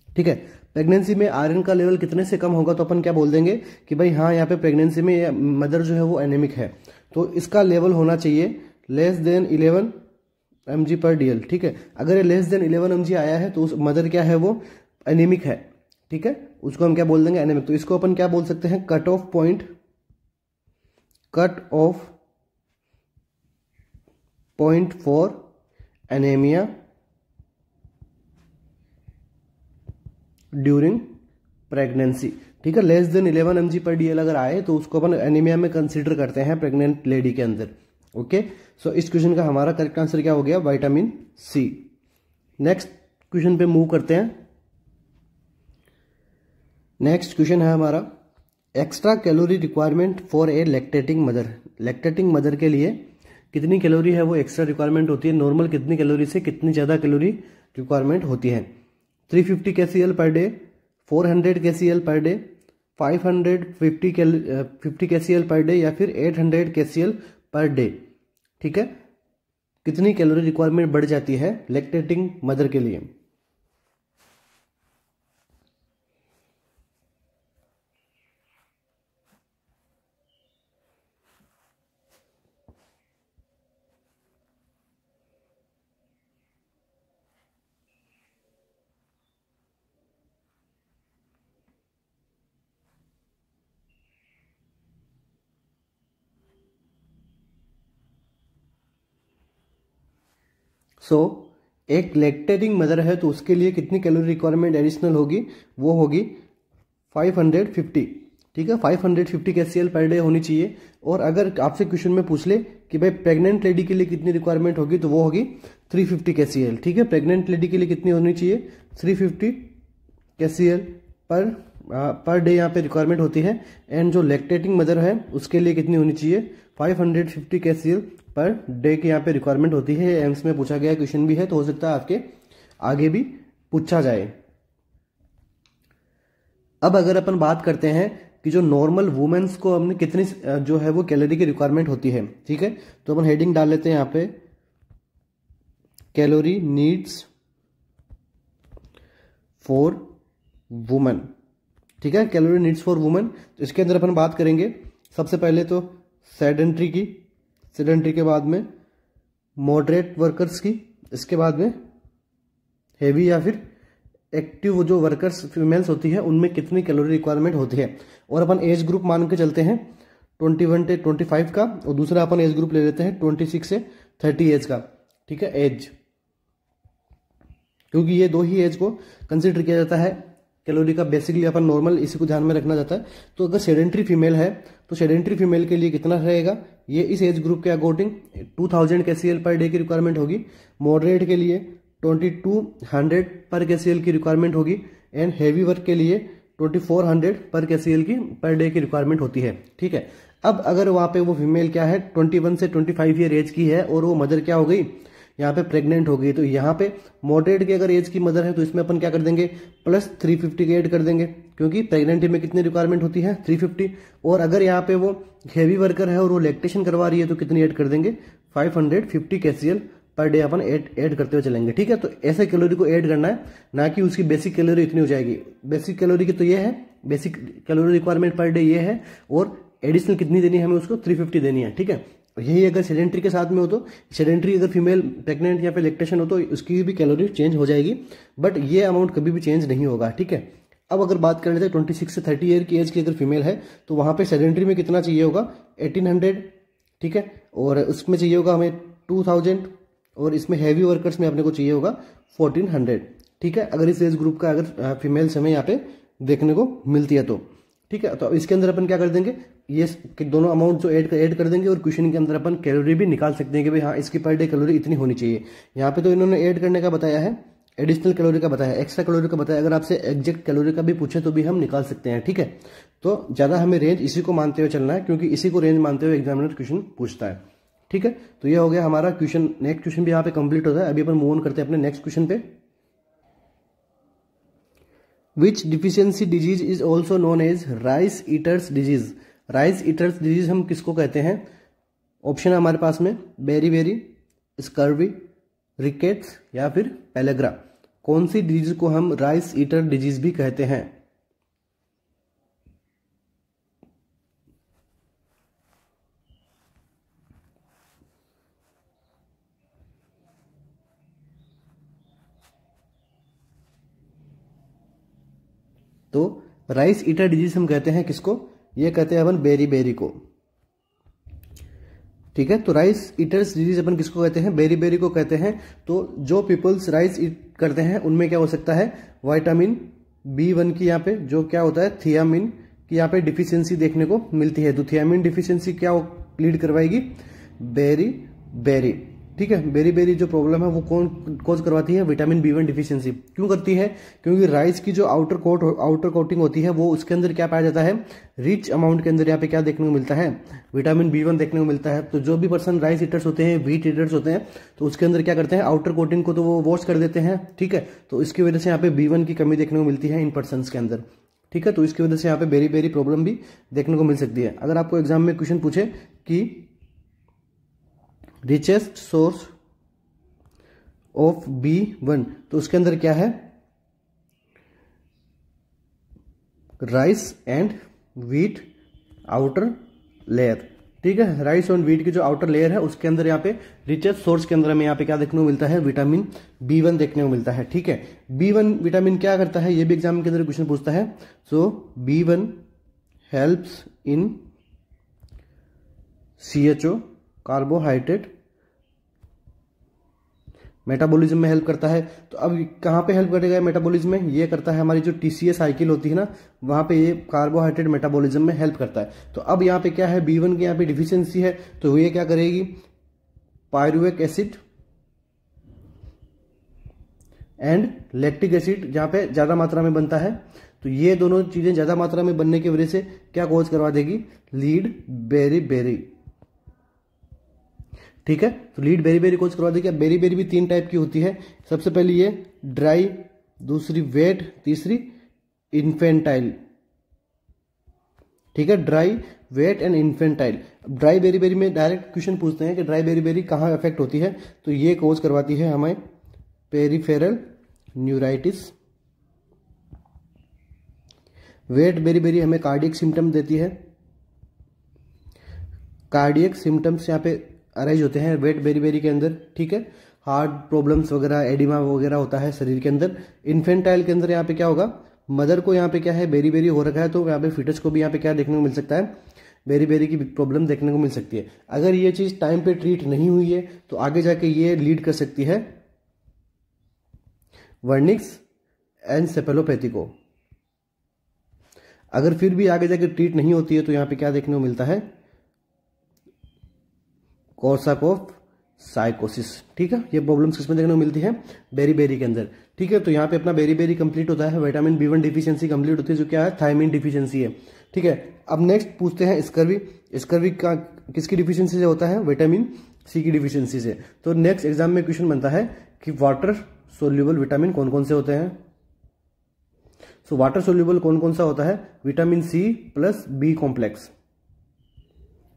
ठीक है, प्रेगनेंसी में आयरन का लेवल कितने से कम होगा तो अपन क्या बोल देंगे कि भाई हाँ, यहाँ पे प्रेगनेंसी में मदर जो है वो एनेमिक है। तो इसका लेवल होना चाहिए लेस देन 11 mg/dl। ठीक है, अगर ये लेस देन 11 mg आया है तो उस मदर क्या है, वो एनीमिक है। ठीक है, उसको हम क्या बोल देंगे, एनीमिक। तो इसको अपन क्या बोल सकते हैं, cut off point for anaemia during pregnancy. ठीक है, लेस देन 11 mg/dl अगर आए तो उसको अपन एनीमिया में कंसीडर करते हैं प्रेग्नेंट लेडी के अंदर। ओके, सो इस क्वेश्चन का हमारा करेक्ट आंसर क्या हो गया, विटामिन सी। नेक्स्ट क्वेश्चन पे मूव करते हैं। नेक्स्ट क्वेश्चन है हमारा, extra calorie requirement for a lactating mother. Lactating mother के लिए कितनी कैलोरी है वो एक्स्ट्रा रिक्वायरमेंट होती है, नॉर्मल कितनी कैलोरी से कितनी ज़्यादा कैलोरी रिक्वायरमेंट होती है। 350 kcal per day, 400 kcal per day, 550 kcal per day या फिर 800 kcal पर डे। ठीक है, कितनी कैलोरी रिक्वायरमेंट बढ़ जाती है लैक्टेटिंग मदर के लिए। सो एक लैक्टेटिंग मदर है तो उसके लिए कितनी कैलोरी रिक्वायरमेंट एडिशनल होगी, वो होगी 550। ठीक है, 550 कैसीएल पर डे होनी चाहिए। और अगर आपसे क्वेश्चन में पूछ ले कि भाई प्रेग्नेंट लेडी के लिए कितनी रिक्वायरमेंट होगी, तो वो होगी 350 कैसीएल। ठीक है, प्रेग्नेंट लेडी के लिए कितनी होनी चाहिए, 350 कैसीएल पर डे यहाँ पे रिक्वायरमेंट होती है। एंड जो लैक्टेटिंग मदर है उसके लिए कितनी होनी चाहिए, 550 कैसीएल पर डे की यहाँ पे रिक्वायरमेंट होती है। एम्स में पूछा गया क्वेश्चन भी है, तो हो सकता है आपके आगे भी पूछा जाए। अब अगर अपन बात करते हैं कि जो नॉर्मल वुमेन्स को हमने कितनी जो है वो कैलोरी की रिक्वायरमेंट होती है। ठीक है, तो अपन हेडिंग डाल लेते हैं यहाँ पे, कैलोरी नीड्स फॉर वुमेन। ठीक है, कैलोरी नीड्स फॉर वुमेन। तो इसके अंदर अपन बात करेंगे सबसे पहले तो सेडेंट्री की, सेडेंट्री के बाद में मॉडरेट वर्कर्स की, इसके बाद में हेवी या फिर एक्टिव जो वर्कर्स फीमेल्स होती है उनमें कितनी कैलोरी रिक्वायरमेंट होती है। और अपन एज ग्रुप मान के चलते हैं 21 से 25 का, और दूसरा अपन एज ग्रुप ले लेते हैं 26 से 30 एज का। ठीक है, एज, क्योंकि ये दो ही एज को कंसिडर किया जाता है कैलोरी का, बेसिकली अपन नॉर्मल इसी को ध्यान में रखना चाहता है। तो अगर सेडेंट्री फीमेल है तो सेडेंट्री फीमेल के लिए कितना रहेगा, ये इस एज ग्रुप के अकॉर्डिंग 2000 कैसीएल पर डे की रिक्वायरमेंट होगी। मॉडरेट के लिए 2200 पर कैसीएल की रिक्वायरमेंट होगी। एंड हैवी वर्क के लिए 2400 पर कैसीएल की पर डे की रिक्वायरमेंट होती है। ठीक है, अब अगर वहाँ पे वो फीमेल क्या है 21 से 25 ईयर एज की है और वो मदर क्या हो गई, यहाँ पे प्रेग्नेंट हो गई, तो यहाँ पे मॉडरेट की अगर एज की मदर है तो इसमें अपन क्या कर देंगे, प्लस 350 के ऐड कर देंगे, क्योंकि प्रेगनेंटी में कितनी रिक्वायरमेंट होती है 350। और अगर यहाँ पे वो हेवी वर्कर है और वो लैक्टेशन करवा रही है तो कितनी ऐड कर देंगे, 550 कैसीएल पर डे अपन ऐड करते हुए चलेंगे। ठीक है, तो ऐसे कैलोरी को ऐड करना है, ना कि उसकी बेसिक कैलोरी इतनी हो जाएगी। बेसिक कैलोरी की तो ये है, basic calorie requirement per day ये है, और एडिशनल कितनी देनी है हमें उसको, 350 देनी है। ठीक है, यही अगर सेडेंट्री के साथ में हो तो सेडेंट्री अगर फीमेल प्रेग्नेंट या फिर लैक्टेशन हो तो उसकी भी कैलोरी चेंज हो जाएगी, बट ये अमाउंट कभी भी चेंज नहीं होगा। ठीक है, अब अगर बात कर लेते हैं 26 से 30 ईयर की एज की अगर फीमेल है तो वहां पे सेडेंट्री में कितना चाहिए होगा, 1800। ठीक है, और उसमें चाहिए होगा हमें 2000, और इसमें हैवी वर्कर्स में अपने को चाहिए होगा 1400। ठीक है, अगर इस एज ग्रुप का अगर फीमेल्स हमें यहाँ पे देखने को मिलती है तो। ठीक है, तो इसके अंदर अपन क्या कर देंगे, ये दोनों अमाउंट जो ऐड कर देंगे, और क्वेश्चन के अंदर अपन कैलोरी भी निकाल सकते हैं कि भाई हाँ इसकी पर डे कैलोरी इतनी होनी चाहिए। यहाँ पे तो इन्होंने ऐड करने का बताया है, एडिशनल कैलोरी का बताया, एक्स्ट्रा कैलोरी का बताया। अगर आपसे एग्जैक्ट कैलोरी का भी पूछे तो भी हम निकाल सकते हैं। ठीक है, तो ज़्यादा हमें रेंज इसी को मानते हुए चलना है, क्योंकि इसी को रेंज मानते हुए एग्जामिनर क्वेश्चन पूछता है। ठीक है, तो ये हो गया हमारा क्वेश्चन। नेक्स्ट क्वेश्चन भी यहाँ पे कंप्लीट होता है। अभी अपन मूव ऑन करते हैं अपने नेक्स्ट क्वेश्चन पे। Which deficiency disease is also known as rice eaters disease. Rice eaters disease हम किसको कहते हैं, ऑप्शन है हमारे पास में, बेरी बेरी, स्कर्वी, रिकेट्स या फिर पेलेग्रा। कौन सी डिजीज को हम राइस ईटर डिजीज भी कहते हैं। तो राइस ईटर डिजीज हम कहते हैं किसको, ये कहते हैं अपन बेरी बेरी को। ठीक है, तो राइस ईटर्स डिजीज अपन किसको कहते हैं, बेरी बेरी को कहते हैं। तो जो पीपल्स राइस ईट करते हैं उनमें क्या हो सकता है, विटामिन B1 की यहाँ पे जो क्या होता है, थियामिन की यहाँ पे डिफिशियंसी देखने को मिलती है। तो थियामिन डिफिशियंसी क्या लीड करवाएगी, बेरी बेरी। ठीक है, बेरी बेरी जो प्रॉब्लम है वो कौन कॉज करवाती है, विटामिन B1 डिफिशियंसी। क्यों करती है, क्योंकि राइस की जो आउटर कोटिंग होती है वो उसके अंदर क्या पाया जाता है, रिच अमाउंट के अंदर यहाँ पे क्या देखने को मिलता है, विटामिन B1 देखने को मिलता है। तो जो भी पर्सन राइस ईटर्स होते हैं, व्हीट ईटर्स होते हैं, तो उसके अंदर क्या करते हैं, आउटर कोटिंग को तो वो वॉश कर देते हैं। ठीक है, तो इसकी वजह से यहाँ पे B1 की कमी देखने को मिलती है इन पर्सन के अंदर। ठीक है, तो इसकी वजह से यहाँ पे बेरी बेरी प्रॉब्लम भी देखने को मिल सकती है। अगर आपको एग्जाम में क्वेश्चन पूछे कि रिचेस्ट सोर्स ऑफ B1, तो उसके अंदर क्या है, rice and wheat outer layer. ठीक है, राइस और व्हीट की जो आउटर लेयर है उसके अंदर यहाँ पे रिचेस्ट सोर्स के अंदर हमें यहाँ पे क्या देखने को मिलता है, विटामिन B1 देखने को मिलता है। ठीक है, B1 विटामिन क्या करता है, ये भी एग्जाम के अंदर क्वेश्चन पूछता है। सो B1 helps in CHO carbohydrate metabolism में हेल्प करता है। तो अब कहाँ पे हेल्प करेगा मेटाबॉलिज्म में, ये करता है हमारी जो TCA साइकिल होती है ना, वहाँ पे ये कार्बोहाइड्रेट मेटाबॉलिज्म में हेल्प करता है। तो अब यहाँ पे क्या है, B1 की यहाँ पे डिफिशियंसी है, तो ये क्या करेगी, पायरुवेक एसिड एंड लैक्टिक एसिड जहाँ पे ज्यादा मात्रा में बनता है, तो ये दोनों चीजें ज्यादा मात्रा में बनने की वजह से क्या कॉज करवा देगी, लीड बेरी। ठीक है, तो लीड बेरी कोच करवा देगी। बेरी भी 3 टाइप की होती है। सबसे पहली ये ड्राई, दूसरी वेट, तीसरी इन्फेंटाइल। ठीक है, dry, wet and infantile. Dry beri में डायरेक्ट क्वेश्चन पूछते हैं कि ड्राई बेरी कहाँ अफेक्ट होती है, तो ये कोज करवाती है हमें पेरिफेरल न्यूराइटिस। वेट बेरी हमें कार्डियक सिम्टम देती है। कार्डियक सिम्टम्स यहाँ पे अराइज होते हैं वेट बेरी के अंदर। ठीक है, हार्ट प्रॉब्लम्स वगैरह, एडिमा वगैरह होता है शरीर के अंदर। इन्फेंटाइल के अंदर यहाँ पे क्या होगा, मदर को यहाँ पे क्या है, बेरी हो रखा है, तो यहाँ पे फीटस को भी यहाँ पे क्या देखने को मिल सकता है, बेरी की प्रॉब्लम देखने को मिल सकती है। अगर ये चीज टाइम पे ट्रीट नहीं हुई है तो आगे जाके ये लीड कर सकती है वर्निक्स एनसेफेलोपैथी को। अगर फिर भी आगे जाके ट्रीट नहीं होती है तो यहाँ पे क्या देखने को मिलता है, कोर्साकॉफ साइकोसिस। ठीक है, ये प्रॉब्लम्स किसमें देखने को मिलती है, बेरी के अंदर। ठीक है, तो यहाँ पे अपना बेरी कंप्लीट होता है, विटामिन B1 डिफिशियंसी कंप्लीट होती है, जो क्या है, थायमिन डिफिशियंसी है। ठीक है, अब नेक्स्ट पूछते हैं स्कर्वी का किसकी डिफिशियंसी से होता है, विटामिन C की डिफिशियंसी से। तो नेक्स्ट एग्जाम में क्वेश्चन बनता है कि वाटर सोल्यूबल विटामिन कौन कौन से होते हैं। सो वाटर सोल्यूबल कौन कौन सा होता है, vitamin C plus B complex.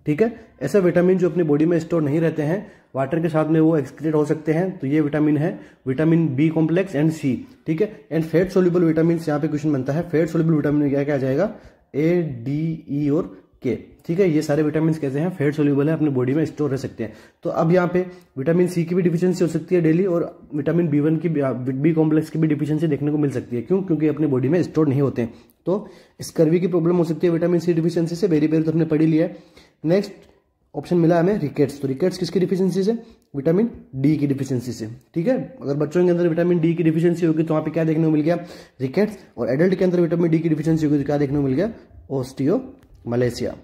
ठीक है, ऐसे विटामिन जो अपनी बॉडी में स्टोर नहीं रहते हैं, वाटर के साथ में वो एक्सक्रीट हो सकते हैं, तो ये विटामिन है vitamin B complex and C। ठीक है, एंड फैट सोल्यूबल विटामिन यहाँ पे क्वेश्चन बनता है, फैट सोल्यूबल विटामिन क्या क्या आ जाएगा, A, D, E और K। ठीक है, ये सारे विटामिन कैसे हैं, फैट सोल्यूबल है, अपनी बॉडी में स्टोर रह सकते हैं। तो अब यहाँ पे विटामिन C की भी डिफिशियंसी हो सकती है डेली, और विटामिन B1 की, B कॉम्प्लेक्स की भी डिफिशियंसी देखने को मिल सकती है। क्यों, क्योंकि अपनी बॉडी में स्टोर नहीं होते हैं। तो स्कर्वी की प्रॉब्लम हो सकती है विटामिन C डिफिशियंसी से। बेरी तो हमने पढ़ी लिया है। नेक्स्ट ऑप्शन मिला हमें रिकेट्स। तो रिकेट्स किसकी डिफिशियंसी से, विटामिन D की डिफिशियंसी से। ठीक है, अगर बच्चों के अंदर विटामिन D की डिफिशियंसी होगी तो वहां पे क्या देखने को मिल गया, रिकेट्स। और एडल्ट के अंदर विटामिन D की डिफिशियंसी होगी तो क्या देखने को मिल गया, ओस्टियोमलेशिया।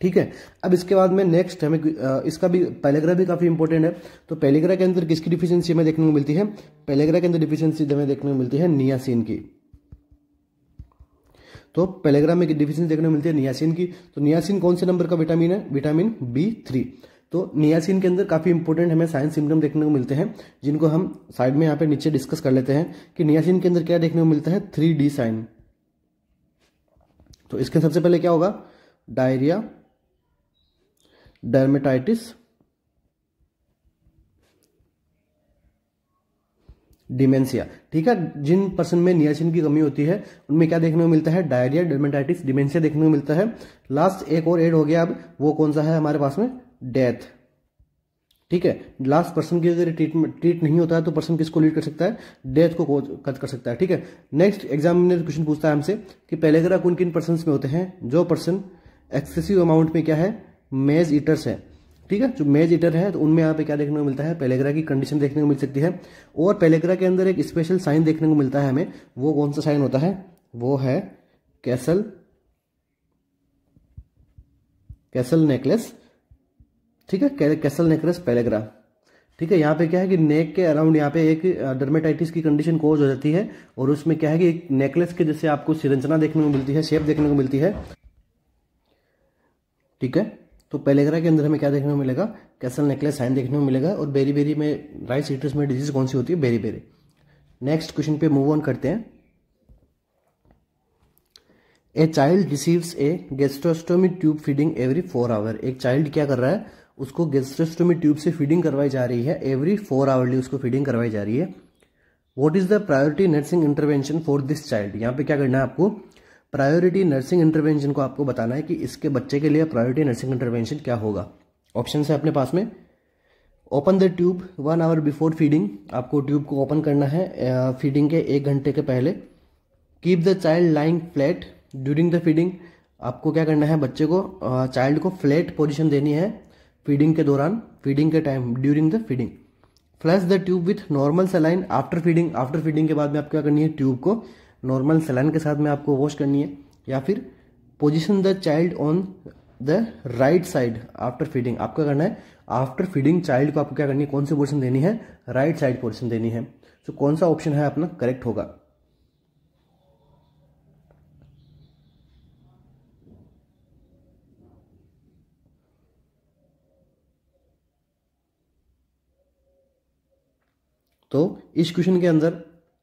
ठीक है, अब इसके बाद में नेक्स्ट हमें इसका भी पेलेग्रा भी काफी इंपॉर्टेंट है। तो पेलेग्रा के अंदर किसकी डिफिशियंसी हमें देखने को मिलती है, पेलेग्रा के अंदर डिफिशियंसी हमें देखने को मिलती है नियासिन की। तो पेलेग्रा में डिफिशियंसी देखने को मिलती है नियासिन की। तो नियासिन कौन से नंबर का विटामिन है, विटामिन B3। तो नियासिन के अंदर काफी इंपॉर्टेंट हमें साइन सिम्टम देखने को मिलते हैं, जिनको हम साइड में यहाँ पे नीचे डिस्कस कर लेते हैं कि नियासिन के अंदर क्या देखने को मिलता है, 3D साइन। तो इसके सबसे पहले क्या होगा, डायरिया, डर्मेटाइटिस, डिमेंशिया। ठीक है, जिन पर्सन में नियासिन की कमी होती है उनमें क्या देखने को मिलता है, डायरिया, डर्मेटाइटिस, डिमेंशिया देखने को मिलता है। लास्ट एक और ऐड हो गया, अब वो कौन सा है हमारे पास में, डेथ। ठीक है, लास्ट पर्सन की अगर ट्रीट नहीं होता है तो पर्सन किसको लीड कर सकता है, डेथ को कट कर सकता है। ठीक है, नेक्स्ट एग्जामिनर क्वेश्चन पूछता है हमसे कि पेलेग्रा किन किन पर्सन में होते हैं, जो पर्सन एक्सेसिव अमाउंट में क्या है, मेज ईटर्स है। ठीक है, जो मेज ईटर है तो उनमें यहाँ पे क्या देखने को मिलता है, पेलेग्रा की कंडीशन देखने को मिल सकती है। और पेलेग्रा के अंदर एक स्पेशल साइन देखने को मिलता है हमें, वो कौन सा साइन होता है, वो है कैसल नेकलेस। ठीक है, कैसल नेकलेस पेलेग्रा। ठीक है, यहाँ पे क्या है कि नेक के अराउंड यहाँ पे एक डर्मेटाइटिस की कंडीशन कोज हो जाती है, और उसमें क्या है कि एक नेकलेस के जैसे आपको संरचना देखने को मिलती है, शेप देखने को मिलती है। ठीक है, तो पेलेग्रा के अंदर हमें क्या देखने को मिलेगा, कैसल नेकलेस साइन देखने को मिलेगा। और बेरी में राइस ईटर्स में डिजीज कौन सी होती है, बेरी। नेक्स्ट क्वेश्चन पे मूव ऑन करते हैं। A child receives a gastrostomy tube feeding every 4 hour. एक चाइल्ड क्या कर रहा है, उसको गैस्ट्रोस्टोमी ट्यूब से फीडिंग करवाई जा रही है, एवरी 4 आवर्ली उसको फीडिंग करवाई जा रही है। What is the priority nursing intervention for this child. यहाँ पे क्या करना है आपको, प्रायोरिटी नर्सिंग इंटरवेंशन को आपको बताना है कि इसके बच्चे के लिए प्रायोरिटी नर्सिंग इंटरवेंशन क्या होगा। ऑप्शन है अपने पास में, open the tube 1 hour before feeding, आपको ट्यूब को ओपन करना है फीडिंग के 1 घंटे के पहले। Keep the child lying flat during the feeding, आपको क्या करना है, बच्चे को चाइल्ड को फ्लैट पोजीशन देनी है फीडिंग के दौरान, फीडिंग के time, during the feeding. Flush the tube with normal saline after feeding. After feeding के बाद में आपको क्या करनी है, ट्यूब को नॉर्मल सलाइन के साथ में आपको वॉश करनी है। या फिर position the child on the right side after feeding. आपको करना है आफ्टर फीडिंग चाइल्ड को आपको क्या करनी है, कौन सी पोजिशन देनी है, राइट साइड पोजिशन देनी है। तो कौन सा ऑप्शन है अपना करेक्ट होगा। तो इस क्वेश्चन के अंदर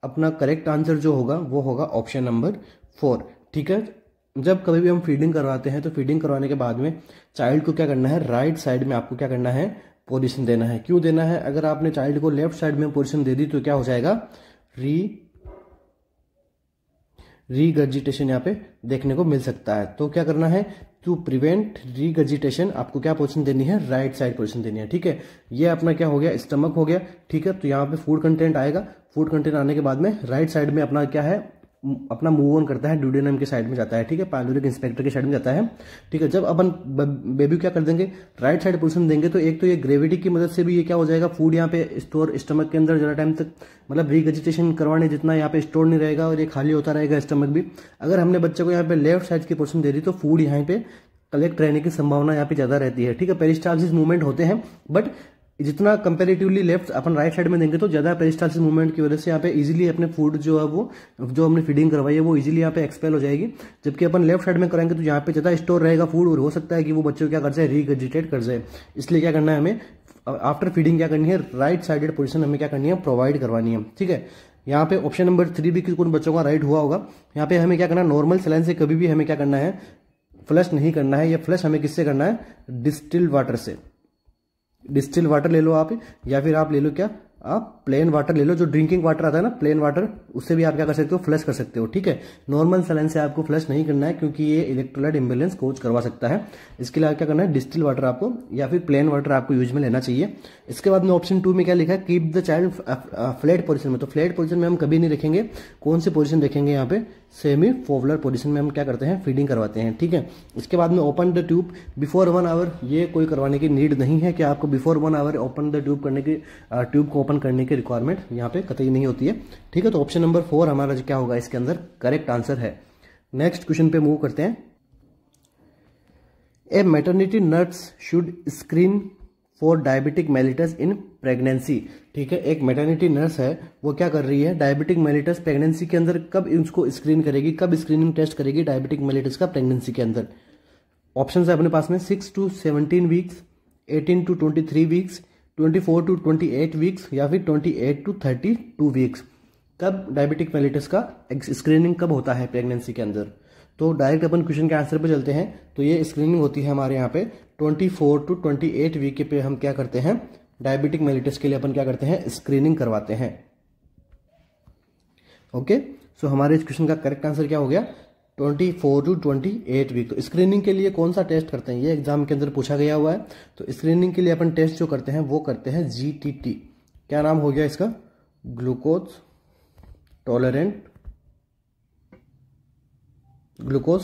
अपना करेक्ट आंसर जो होगा वो होगा ऑप्शन नंबर 4। ठीक है, जब कभी भी हम फीडिंग करवाते हैं तो फीडिंग करवाने के बाद में चाइल्ड को क्या करना है, राइट साइड में आपको क्या करना है, पोजीशन देना है। क्यों देना है, अगर आपने चाइल्ड को लेफ्ट साइड में पोजीशन दे दी तो क्या हो जाएगा, रीगर्जिटेशन यहाँ पे देखने को मिल सकता है। तो क्या करना है, टू प्रिवेंट रीगर्जिटेशन आपको क्या पोजीशन देनी है, राइट साइड पोजीशन देनी है। ठीक है, ये अपना क्या हो गया, स्टमक हो गया। ठीक है, तो यहाँ पे फूड कंटेंट आएगा। फूड कंटेंट आने के बाद में राइट साइड में अपना क्या है, अपना मूव ऑन करता है, ड्यूडेनम के साइड में जाता है। ठीक है, पाइलोरिक इंस्पेक्टर के साइड में जाता है। ठीक है, जब अपन बेबी क्या कर देंगे, राइट साइड पोजीशन देंगे तो एक तो ये ग्रेविटी की मदद से भी ये क्या हो जाएगा, फूड यहाँ पे स्टोर स्टमक के अंदर ज़्यादा टाइम तक, मतलब रीगर्जिटेशन करवाने जितना यहाँ पे स्टोर नहीं रहेगा और ये खाली होता रहेगा स्टमक भी। अगर हमने बच्चे को यहाँ पे लेफ्ट साइड की पोजीशन दे दी तो फूड यहाँ पे कलेक्ट रहने की संभावना यहाँ पे ज़्यादा रहती है। ठीक है, पेरिस्टाल्सिस मूवमेंट होते हैं, बट जितना कंपेरेटिवली लेफ्ट अपन राइट साइड में देंगे तो ज़्यादा पेरिस्टाल्सिस मूवमेंट की वजह से यहाँ पे इजीली अपने फूड जो है वो जो हमने फीडिंग करवाई है वो इजीली यहाँ पे एक्सपेल हो जाएगी। जबकि अपन लेफ्ट साइड में कराएंगे तो यहाँ पे ज़्यादा स्टोर रहेगा फूड और हो सकता है कि वो बच्चे को क्या कर जाए, रीगर्जिटेट कर जाए। इसलिए क्या करना है, हमें आफ्टर फीडिंग क्या करनी है, राइट साइडेड पोजिशन हमें क्या करनी है, प्रोवाइड करवानी है। ठीक है, यहाँ पे ऑप्शन नंबर 3 भी कुछ बच्चों का राइट हुआ होगा। यहाँ पे हमें क्या करना है, नॉर्मल सलाइन से कभी भी हमें क्या करना है, फ्लश नहीं करना है। या फ्लश हमें किससे करना है, डिस्टिल्ड वाटर से। डिस्टिल वाटर ले लो आप, या फिर आप ले लो क्या, आप प्लेन वाटर ले लो, जो ड्रिंकिंग वाटर आता है ना, प्लेन वाटर, उससे भी आप क्या कर सकते हो, फ्लश कर सकते हो। ठीक है, नॉर्मल सलाइन से आपको फ्लश नहीं करना है क्योंकि ये इलेक्ट्रोलाइट इम्बेलेंस कोज करवा सकता है। इसके लिए क्या करना है, डिस्टिल वाटर आपको या फिर प्लेन वाटर आपको यूज में लेना चाहिए। इसके बाद में ऑप्शन 2 में क्या लिखा है, keep the child flat position में। तो फ्लैट पोजिशन में हम कभी नहीं रखेंगे, कौन सी पोजिशन रखेंगे, यहाँ पे सेमी फोवलर पोजिशन में हम क्या करते हैं, फीडिंग करवाते हैं। ठीक है, इसके बाद में open the tube before 1 hour. ये कोई करवाने की नीड नहीं है कि आपको before 1 hour open the tube करने की, ट्यूब को ओपन करने की रिक्वायरमेंट यहाँ पे कतई नहीं होती है। ठीक है, तो ऑप्शन नंबर 4 हमारा क्या होगा, इसके अंदर करेक्ट आंसर है। नेक्स्ट क्वेश्चन पे मूव करते हैं। A maternity nurse should screen for diabetic mellitus in pregnancy. ठीक है, एक मैटरनिटी नर्स है, वो क्या कर रही है, डायबिटिक मेलिटस प्रेगनेंसी के अंदर कब उसको स्क्रीन करेगी, कब स्क्रीनिंग टेस्ट करेगी डायबिटिक मेलिटस का प्रेगनेंसी के अंदर। ऑप्शन है अपने पास में 6 to 17 weeks, 18 to 23 weeks, 24 to 28 weeks, या फिर 28 to 32 वीक्स। कब डायबिटिक मेलिटस का स्क्रीनिंग कब होता है प्रेगनेंसी के अंदर। तो डायरेक्ट अपन क्वेश्चन के आंसर पे चलते हैं। तो ये स्क्रीनिंग होती है हमारे यहाँ पे 24 to 28 वीक पे हम क्या करते हैं, डायबिटिक मेलिटस के लिए अपन क्या करते हैं, स्क्रीनिंग करवाते हैं। ओके, सो हमारे इस क्वेश्चन का करेक्ट आंसर क्या हो गया, 24 to 28 वीक। तो स्क्रीनिंग के लिए कौन सा टेस्ट करते हैं, ये एग्जाम के अंदर पूछा गया हुआ है। तो स्क्रीनिंग के लिए अपन टेस्ट जो करते हैं वो करते हैं GTT। क्या नाम हो गया इसका, ग्लूकोज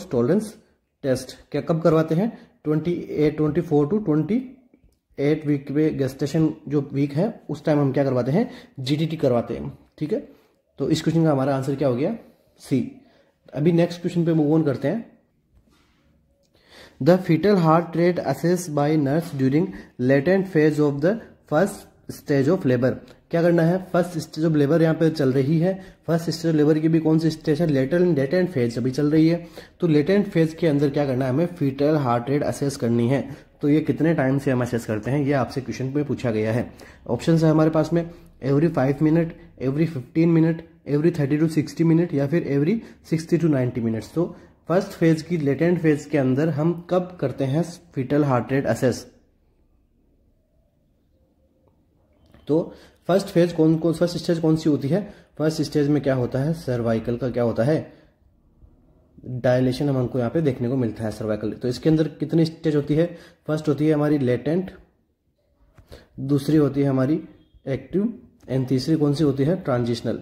टॉलरेंस टेस्ट। क्या कब करवाते हैं, 24 to 28 वीक पे गेस्टेशन जो वीक है उस टाइम हम क्या करवाते हैं, GTT करवाते हैं। ठीक है, तो इस क्वेश्चन का हमारा आंसर क्या हो गया, C। अभी नेक्स्ट क्वेश्चन पे मूव ऑन करते हैं। The foetal heart rate assess by nurse during latent phase of the first stage of labour. क्या करना है, फर्स्ट स्टेज ऑफ लेबर यहाँ पे चल रही है। फर्स्ट स्टेज ऑफ लेबर की भी कौन सी स्टेज है, लेटेंट फेज अभी चल रही है। तो लेटेंट फेज के अंदर क्या करना है, हमें फीटल हार्ट रेट असेस करनी है। तो ये कितने टाइम से हम असेस करते हैं, ये आपसे क्वेश्चन में पूछा गया है। ऑप्शन है हमारे पास में every 5 minute, every 15 minute, every 30 to 60 minute, या फिर एवरी 60 to 90 मिनट्स। तो फर्स्ट फेज की लेटेंट फेज के अंदर हम कब करते हैं फीटल हार्ट रेट असेस। तो फर्स्ट स्टेज कौन सी होती है, फर्स्ट स्टेज में क्या होता है, सर्वाइकल का क्या होता है, डायलेशन हमको यहाँ पे देखने को मिलता है सर्वाइकल। तो इसके अंदर कितनी स्टेज होती है, फर्स्ट होती है हमारी लेटेंट, दूसरी होती है हमारी एक्टिव, एंड तीसरी कौन सी होती है, ट्रांजिशनल।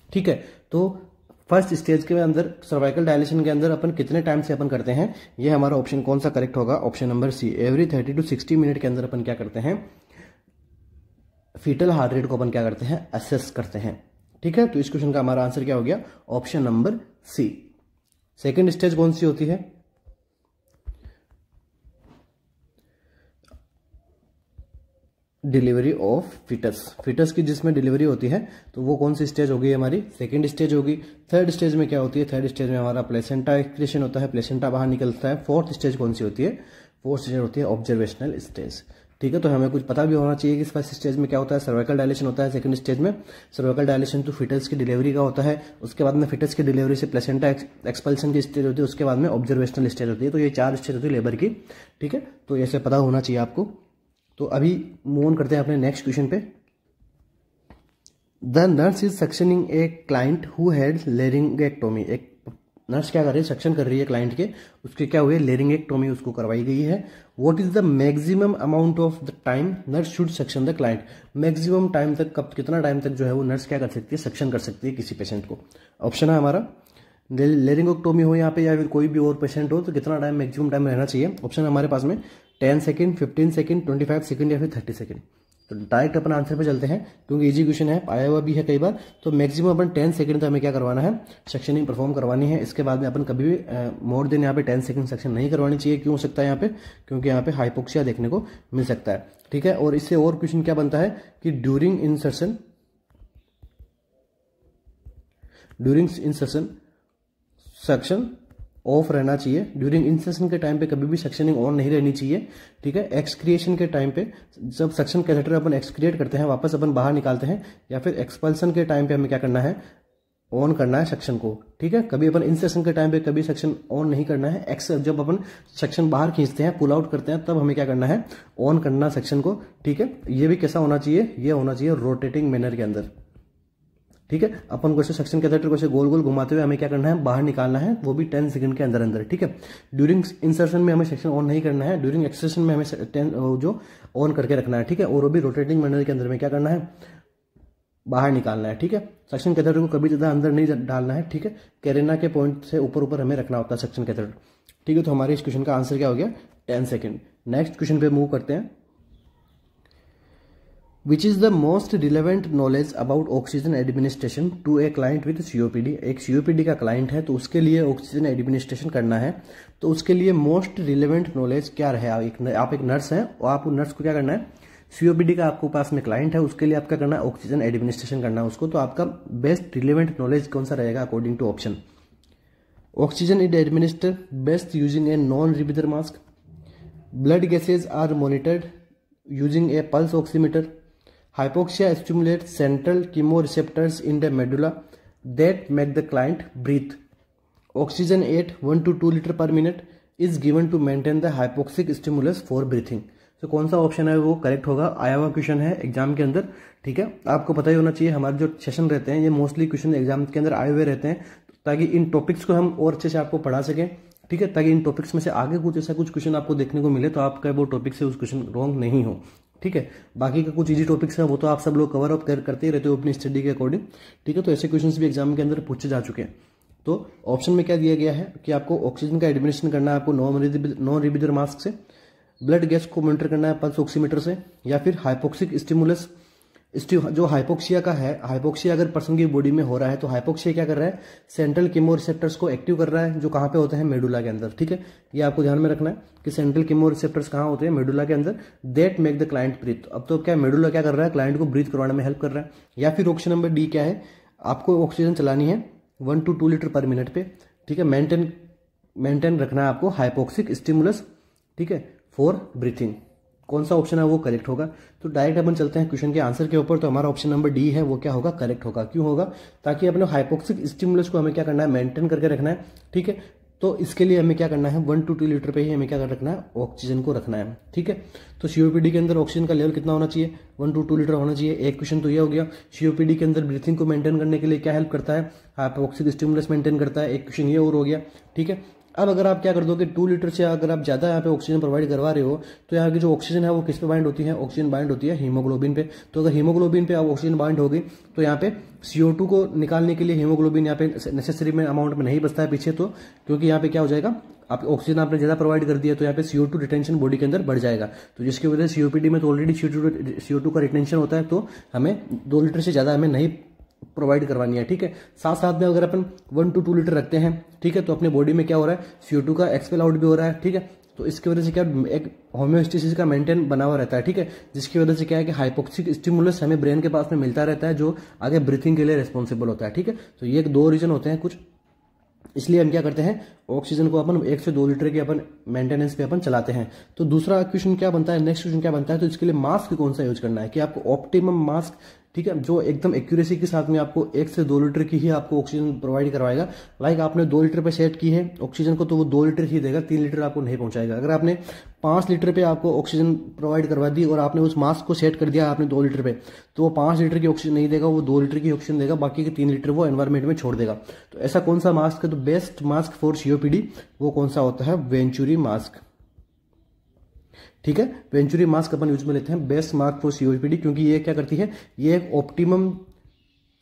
ठीक है, तो फर्स्ट स्टेज के अंदर सर्वाइकल डायलेशन के अंदर अपन कितने टाइम से अपन करते हैं, ये हमारा ऑप्शन कौन सा करेक्ट होगा, option number C। Every 30 to 60 minute के अंदर अपन क्या करते हैं, फीटल हार्ट रेट को अपन क्या करते हैं, असेस करते हैं। ठीक है, तो इस क्वेश्चन का हमारा आंसर क्या हो गया, option number C. Second stage कौन सी होती है, डिलीवरी ऑफ फीटस। फीटस की जिसमें डिलीवरी होती है तो वो कौन सी स्टेज होगी हमारी, सेकंड स्टेज होगी। थर्ड स्टेज में क्या होती है, थर्ड स्टेज में हमारा प्लेसेंटा एक्सक्रीशन होता है, प्लेसेंटा बाहर निकलता है। फोर्थ स्टेज कौन सी होती है, फोर्थ स्टेज होती है ऑब्जर्वेशनल स्टेज। ठीक है, तो हमें कुछ पता भी होना चाहिए कि फर्स्ट स्टेज में क्या होता है, सर्वाइकल डायलेशन होता है। सेकंड स्टेज में सर्वाइकल डायलेशन तो फीटस की डिलीवरी का होता है, उसके बाद में फीटस की डिलीवरी से प्लेसेंटा एक्सपल्सन की स्टेज होती है, उसके बाद में ऑब्जर्वेशनल स्टेज होती है। तो ये 4 स्टेज होती है लेबर की। ठीक है, तो ऐसे पता होना चाहिए आपको। तो अभी मूव ऑन करते हैं अपने नेक्स्ट क्वेश्चन पे। The nurse is suctioning a client who had laryngectomy. एक नर्स क्या कर रही है, सक्शन कर रही है क्लाइंट के, उसके क्या हुए, लेरिंगेक्टोमी उसको करवाई गई है। What is the maximum amount of the time nurse should suction the client. Maximum time तक, कब कितना टाइम तक जो है वो नर्स क्या कर सकती है, सक्शन कर सकती है किसी पेशेंट को। ऑप्शन है हमारा लेरिंगोक्टोमी हो यहाँ पे या फिर कोई भी और पेशेंट हो तो कितना टाइम, मैक्सिमम टाइम रहना चाहिए। ऑप्शन हमारे पास में 10 सेकंड, 15 सेकंड, 25 सेकंड या फिर 30 सेकंड। तो डायरेक्ट अपन आंसर पे चलते हैं क्योंकि इजी क्वेश्चन है, आया हुआ भी है कई बार। तो मैक्सिमम अपन 10 सेकंड तक हमें क्या करवाना है, सेक्शनिंग परफॉर्म करवानी है। इसके बाद में अपन कभी भी मोर देन यहाँ पे 10 सेकंड सेक्शन नहीं करवानी चाहिए। क्यों हो सकता है यहाँ पे, क्योंकि यहाँ पे हाइपोक्सिया देखने को मिल सकता है। ठीक है, और इससे और क्वेश्चन क्या बनता है कि ड्यूरिंग इंसर्शन सक्शन ऑफ रहना चाहिए। ड्यूरिंग इंसर्शन के टाइम पे कभी भी सक्शनिंग ऑन नहीं रहनी चाहिए। ठीक है, एक्सक्रिएशन के टाइम पे जब सक्शन कैथेटर अपन एक्सक्रिएट करते हैं, वापस अपन बाहर निकालते हैं, या फिर एक्सपल्सन के टाइम पे हमें क्या करना है, ऑन करना है सक्शन को। ठीक है, कभी अपन इंसर्शन के टाइम पे कभी सक्शन ऑन नहीं करना है। जब अपन सक्शन बाहर खींचते हैं, पुल आउट करते हैं, तब हमें क्या करना है, ऑन करना सक्शन को। ठीक है, ये भी कैसा होना चाहिए, ये होना चाहिए रोटेटिंग मैनर के अंदर। ठीक है, अपन को ऐसे सक्शन कैथेटर को ऐसे गोल गोल घुमाते हुए हमें क्या करना है, बाहर निकालना है, वो भी 10 सेकंड के अंदर अंदर। ठीक है, ड्यूरिंग इंसर्शन में हमें सेक्शन ऑन नहीं करना है, ड्यूरिंग एक्सप्रेशन में हमें 10 जो ऑन करके रखना है। ठीक है, और वो भी रोटेटिंग मैनर के अंदर में क्या करना है, बाहर निकालना है। ठीक है, सक्शन कैथेटर को कभी ज़्यादा अंदर नहीं डालना है। ठीक है, कैरेना के पॉइंट से ऊपर ऊपर हमें रखना होता है सक्शन कैथेटर। ठीक है, तो हमारे इस क्वेश्चन का आंसर क्या हो गया, 10 सेकंड। नेक्स्ट क्वेश्चन पे मूव करते हैं। Which is the most relevant knowledge about oxygen administration to a client with COPD। एक COPD का क्लाइंट है तो उसके लिए ऑक्सीजन एडमिनिस्ट्रेशन करना है, तो उसके लिए मोस्ट रिलेवेंट नॉलेज क्या रहे। आप एक नर्स हैं और आप नर्स को क्या करना है, COPD का आपको पास में क्लाइंट है, उसके लिए आप क्या करना है, ऑक्सीजन एडमिनिस्ट्रेशन करना है उसको। तो आपका बेस्ट रिलेवेंट नॉलेज कौन सा रहेगा according to option. Oxygen is administer best using a non rebreather mask, blood gases are monitored using a pulse oximeter, hypoxia stimulates central chemoreceptors in the medulla that make the client breathe, oxygen at 1 to 2 liter per minute is given to maintain the hypoxic stimulus for breathing। तो कौन सा option है वो correct होगा, आया हुआ question है exam के अंदर। ठीक है, आपको पता ही होना चाहिए हमारे जो सेशन रहते हैं ये मोस्टली क्वेश्चन एग्जाम के अंदर आए हुए रहते हैं, ताकि इन टॉपिक्स को हम और अच्छे से आपको पढ़ा सकें। ठीक है, ताकि इन टॉपिक्स में से आगे कुछ ऐसा कुछ क्वेश्चन आपको देखने को मिले तो आपका वो टॉपिक से उस क्वेश्चन रॉन्ग नहीं हो। ठीक है, बाकी का कुछ इजी टॉपिक्स है वो तो आप सब लोग कवर अप करते ही रहते हो अपनी स्टडी के अकॉर्डिंग। ठीक है, तो ऐसे क्वेश्चंस भी एग्जाम के अंदर पूछे जा चुके हैं। तो ऑप्शन में क्या दिया गया है कि आपको ऑक्सीजन का एडमिनिस्ट्रेशन करना है आपको नॉन रिब्रीदर मास्क से, ब्लड गैस को मॉनिटर करना है पल्स ऑक्सीमीटर से, या फिर हाइपोक्सिक स्टिमुलस। जो हाइपोक्सिया का है, हाइपोक्सिया अगर पर्सन की बॉडी में हो रहा है तो हाइपोक्सिया क्या कर रहा है, सेंट्रल कीमोरिसेप्टर्स को एक्टिव कर रहा है, जो कहाँ पे होते हैं, मेडुला के अंदर। ठीक है, ये आपको ध्यान में रखना है कि सेंट्रल कीमोरिसेप्टर्स कहाँ होते हैं, मेडुला के अंदर, that make the client breathe. अब तो क्या मेडुला क्या कर रहा है, क्लाइंट को ब्रीथ करवाने में हेल्प कर रहा है। या फिर ऑप्शन नंबर डी क्या है, आपको ऑक्सीजन चलानी है 1 to 2 लीटर पर मिनट पे। ठीक है, मेंटेन रखना है आपको हाइपोक्सिक स्टिमुलस। ठीक है, फॉर ब्रीथिंग। कौन सा ऑप्शन है वो करेक्ट होगा। तो डायरेक्ट अपन चलते हैं क्वेश्चन के आंसर के ऊपर। तो हमारा ऑप्शन नंबर डी है वो क्या होगा, करेक्ट होगा। क्यों होगा, ताकि अपने हाइपोक्सिक स्टिमुलस को हमें क्या करना है, मेंटेन करके रखना है। ठीक है, तो इसके लिए हमें क्या करना है, 1 to 2 लीटर पे ही हमें क्या कर रखना है, ऑक्सीजन को रखना है। ठीक है, तो COPD के अंदर ऑक्सीजन का लेवल कितना होना चाहिए, 1 to 2 लीटर होना चाहिए। एक क्वेश्चन तो ये हो गया। COPD के अंदर ब्रीथिंग को मेंटेन करने के लिए क्या हेल्प करता है, हाइपोक्सिक स्टिमुलस मेंटेन करता है। एक क्वेश्चन ये और हो गया। ठीक है, अब अगर आप क्या कर दोगे 2 लीटर से अगर आप ज़्यादा यहाँ पे ऑक्सीजन प्रोवाइड करवा रहे हो तो यहाँ की जो ऑक्सीजन है वो किस पे बाइंड होती है, ऑक्सीजन बाइंड होती है हीमोग्लोबिन पे। तो अगर हीमोग्लोबिन पे आप ऑक्सीजन बाइंड होगी तो यहाँ पे CO2 को निकालने के लिए हीमोग्लोबिन यहाँ पे नेसेसरी में अमाउंट में नहीं बचता है पीछे, तो क्योंकि यहाँ पे क्या हो जाएगा, आप ऑक्सीजन आपने ज़्यादा प्रोवाइड कर दिया तो यहाँ पे CO2 रिटेंशन बॉडी के अंदर बढ़ जाएगा, तो जिसकी वजह से COPD में तो ऑलरेडी CO2 का रिटेंशन होता है, तो हमें 2 लीटर से ज़्यादा हमें नहीं प्रोवाइड करवानी है। ठीक है, साथ साथ में अगर अपन 1 to 2 लीटर रखते हैं, ठीक है, तो अपने बॉडी में क्या हो रहा है, CO2 का एक्सपेल आउट भी हो रहा है। ठीक है, तो इसकी वजह से क्या एक होम्योस्टेसिस का मेंटेन बना हुआ रहता है। ठीक है, जिसकी वजह से क्या है कि हाइपोक्सिक स्टिमुलस हमें ब्रेन के पास में मिलता रहता है जो आगे ब्रीथिंग के लिए रिस्पॉन्सिबल होता है। ठीक है, तो ये 2 रीजन होते हैं कुछ, इसलिए हम क्या करते हैं ऑक्सीजन को अपन 1 से 2 लीटर के अपन मेंटेनेंस पे अपन चलाते हैं। तो दूसरा क्वेश्चन क्या बनता है, नेक्स्ट क्वेश्चन क्या बनता है, तो इसके लिए मास्क कौन सा यूज करना है, कि आपको ऑप्टिमम मास्क, ठीक है, जो एकदम एक्यूरेसी के साथ में आपको 1 से 2 लीटर की ही आपको ऑक्सीजन प्रोवाइड करवाएगा। लाइक आपने 2 लीटर पे सेट की है ऑक्सीजन को तो वो 2 लीटर ही देगा, 3 लीटर आपको नहीं पहुंचाएगा। अगर आपने 5 लीटर पे आपको ऑक्सीजन प्रोवाइड करवा दी और आपने उस मास्क को सेट कर दिया आपने 2 लीटर पे, तो वो 5 लीटर की ऑक्सीजन नहीं देगा, वो 2 लीटर की ऑक्सीजन देगा, बाकी के 3 लीटर वो एनवायरमेंट में छोड़ देगा। तो ऐसा कौन सा मास्क है, तो बेस्ट मास्क फॉर COPD वो कौन सा होता है, वेंचुरी मास्क। ठीक है, वेंचुरी मास्क अपन यूज में लेते हैं, बेस्ट मास्क फॉर COPD, क्योंकि ये क्या करती है, ये एक optimum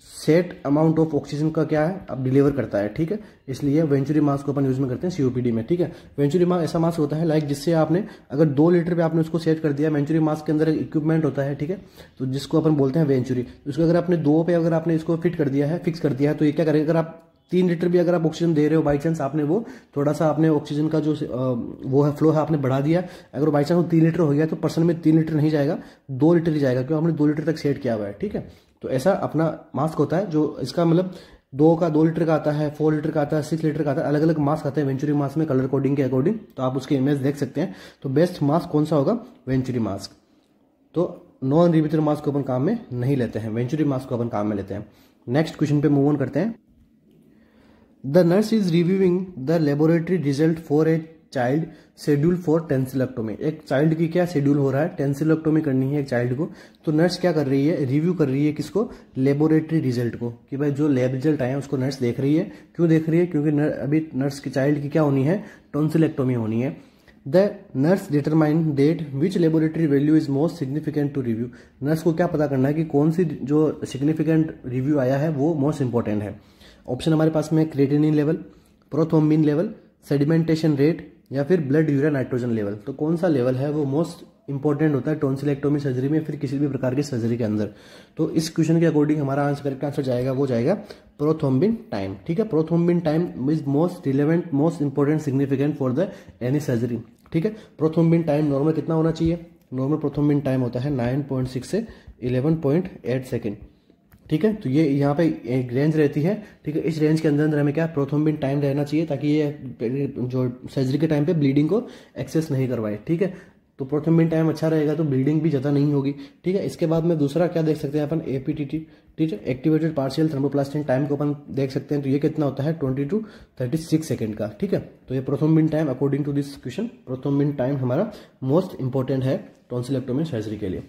set amount of oxygen का क्या है अब डिलीवर करता है। ठीक है, इसलिए वेंचुरी मास्क को अपन यूज में करते हैं COPD में। ठीक है, वेंचुरी मास्क ऐसा मास्क होता है लाइक जिससे आपने अगर 2 लीटर पे आपने उसको सेट कर दिया, वेंचुरी मास्क के अंदर एक इक्विपमेंट होता है, ठीक है, तो जिसको अपन बोलते हैं वेंचुरी, उसको अगर आपने 2 पे अगर आपने इसको फिट कर दिया है, फिक्स कर दिया है, तो ये क्या करेगा, अगर आप 3 लीटर भी अगर आप ऑक्सीजन दे रहे हो, बाई चांस आपने वो थोड़ा सा आपने ऑक्सीजन का जो वो है फ्लो है आपने बढ़ा दिया, अगर बाई चांस वो 3 लीटर हो गया तो पर्सन में 3 लीटर नहीं जाएगा, 2 लीटर ही जाएगा, क्योंकि आपने 2 लीटर तक सेट किया हुआ है। ठीक है, तो ऐसा अपना मास्क होता है, जो इसका मतलब 2 लीटर का आता है, 4 लीटर का आता है, 6 लीटर का आता है, अलग अलग मास्क आते हैं वेंचुरी मास्क में कलर कोडिंग के अकॉर्डिंग, तो आप उसकी इमेज देख सकते हैं। तो बेस्ट मास्क कौन सा होगा, वेंचुरी मास्क। तो नॉन रिपीटर मास्क को अपन काम में नहीं लेते हैं, वेंचुरी मास्क को अपन काम में लेते हैं। नेक्स्ट क्वेश्चन पे मूव ऑन करते हैं। The nurse is reviewing the laboratory result for a child schedule for tonsillectomy. एक चाइल्ड की क्या शेड्यूल हो रहा है, टेंसिलेक्टोमी करनी है एक चाइल्ड को, तो नर्स क्या कर रही है, रिव्यू कर रही है किसको, लेबोरेटरी रिजल्ट को, कि भाई जो लैब रिजल्ट आए हैं उसको नर्स देख रही है। क्यों देख रही है, क्योंकि अभी नर्स की चाइल्ड की क्या होनी है, टॉन्सिलेक्टोमी होनी है। The nurse determine that which laboratory value is most significant to review. Nurse को क्या पता करना है कि कौन सी जो सिग्निफिकेंट रिव्यू आया है वो मोस्ट इंपॉर्टेंट है। ऑप्शन हमारे पास में creatinine level, prothrombin level, sedimentation rate या फिर ब्लड यूरिया नाइट्रोजन लेवल। तो कौन सा लेवल है वो मोस्ट इंपॉर्टेंट होता है टॉन्सिलेक्टोमी सर्जरी में, फिर किसी भी प्रकार की सर्जरी के अंदर। तो इस क्वेश्चन के अकॉर्डिंग हमारा आंसर करेक्ट आंसर जाएगा, वो जाएगा प्रोथ्रोम्बिन टाइम। ठीक है, prothrombin time is most relevant, most important, significant for the any surgery. ठीक है, प्रोथ्रोम्बिन टाइम नॉर्मल कितना होना चाहिए, नॉर्मल प्रोथ्रोम्बिन टाइम होता है 9.6 से 11.8 सेकेंड। ठीक है, तो ये यहाँ पे एक रेंज रहती है। ठीक है, इस रेंज के अंदर हमें क्या प्रोथ्रोम्बिन टाइम रहना चाहिए, ताकि ये जो सर्जरी के टाइम पे ब्लीडिंग को एक्सेस नहीं करवाए। ठीक है, तो प्रोथ्रोम्बिन टाइम अच्छा रहेगा तो ब्लीडिंग भी ज़्यादा नहीं होगी। ठीक है, इसके बाद में दूसरा क्या देख सकते हैं अपन, APTT, ठीक है, एक्टिवेटेड पार्शियल थर्मोप्लास्टिक टाइम को अपन देख सकते हैं, तो ये कितना होता है 20 to 36 सेकेंड का। ठीक है, तो ये prothrombin time according to this question, prothrombin time हमारा मोस्ट इंपॉर्टेंट है टॉन्सिलेक्टोमी सर्जरी के लिए।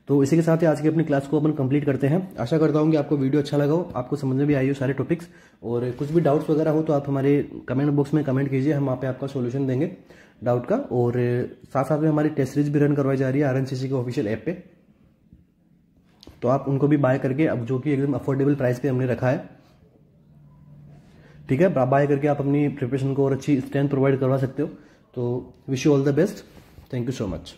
तो इसी के साथ ही आज की अपनी क्लास को अपन कंप्लीट करते हैं। आशा करता हूँ कि आपको वीडियो अच्छा लगा हो, आपको समझ में भी आई हो सारे टॉपिक्स, और कुछ भी डाउट्स वगैरह हो तो आप हमारे कमेंट बॉक्स में कमेंट कीजिए, हम वहाँ पे आपका सॉल्यूशन देंगे डाउट का। और साथ साथ में हमारी टेस्ट सीरीज भी रन करवाई जा रही है RNCC के ऑफिशियल ऐप पे, तो आप उनको भी बाय करके, अब जो कि एकदम अफोर्डेबल प्राइस पे हमने रखा है। ठीक है, बाय करके आप अपनी प्रिपरेशन को और अच्छी स्ट्रेंथ प्रोवाइड करवा सकते हो। तो wish you all the best, thank you so much.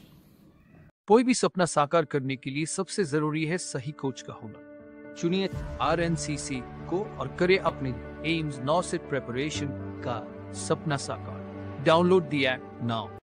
कोई भी सपना साकार करने के लिए सबसे जरूरी है सही कोच का होना। चुनिए RNCC को और करें अपने एम्स 9 से प्रिपरेशन का सपना साकार। Download the app now.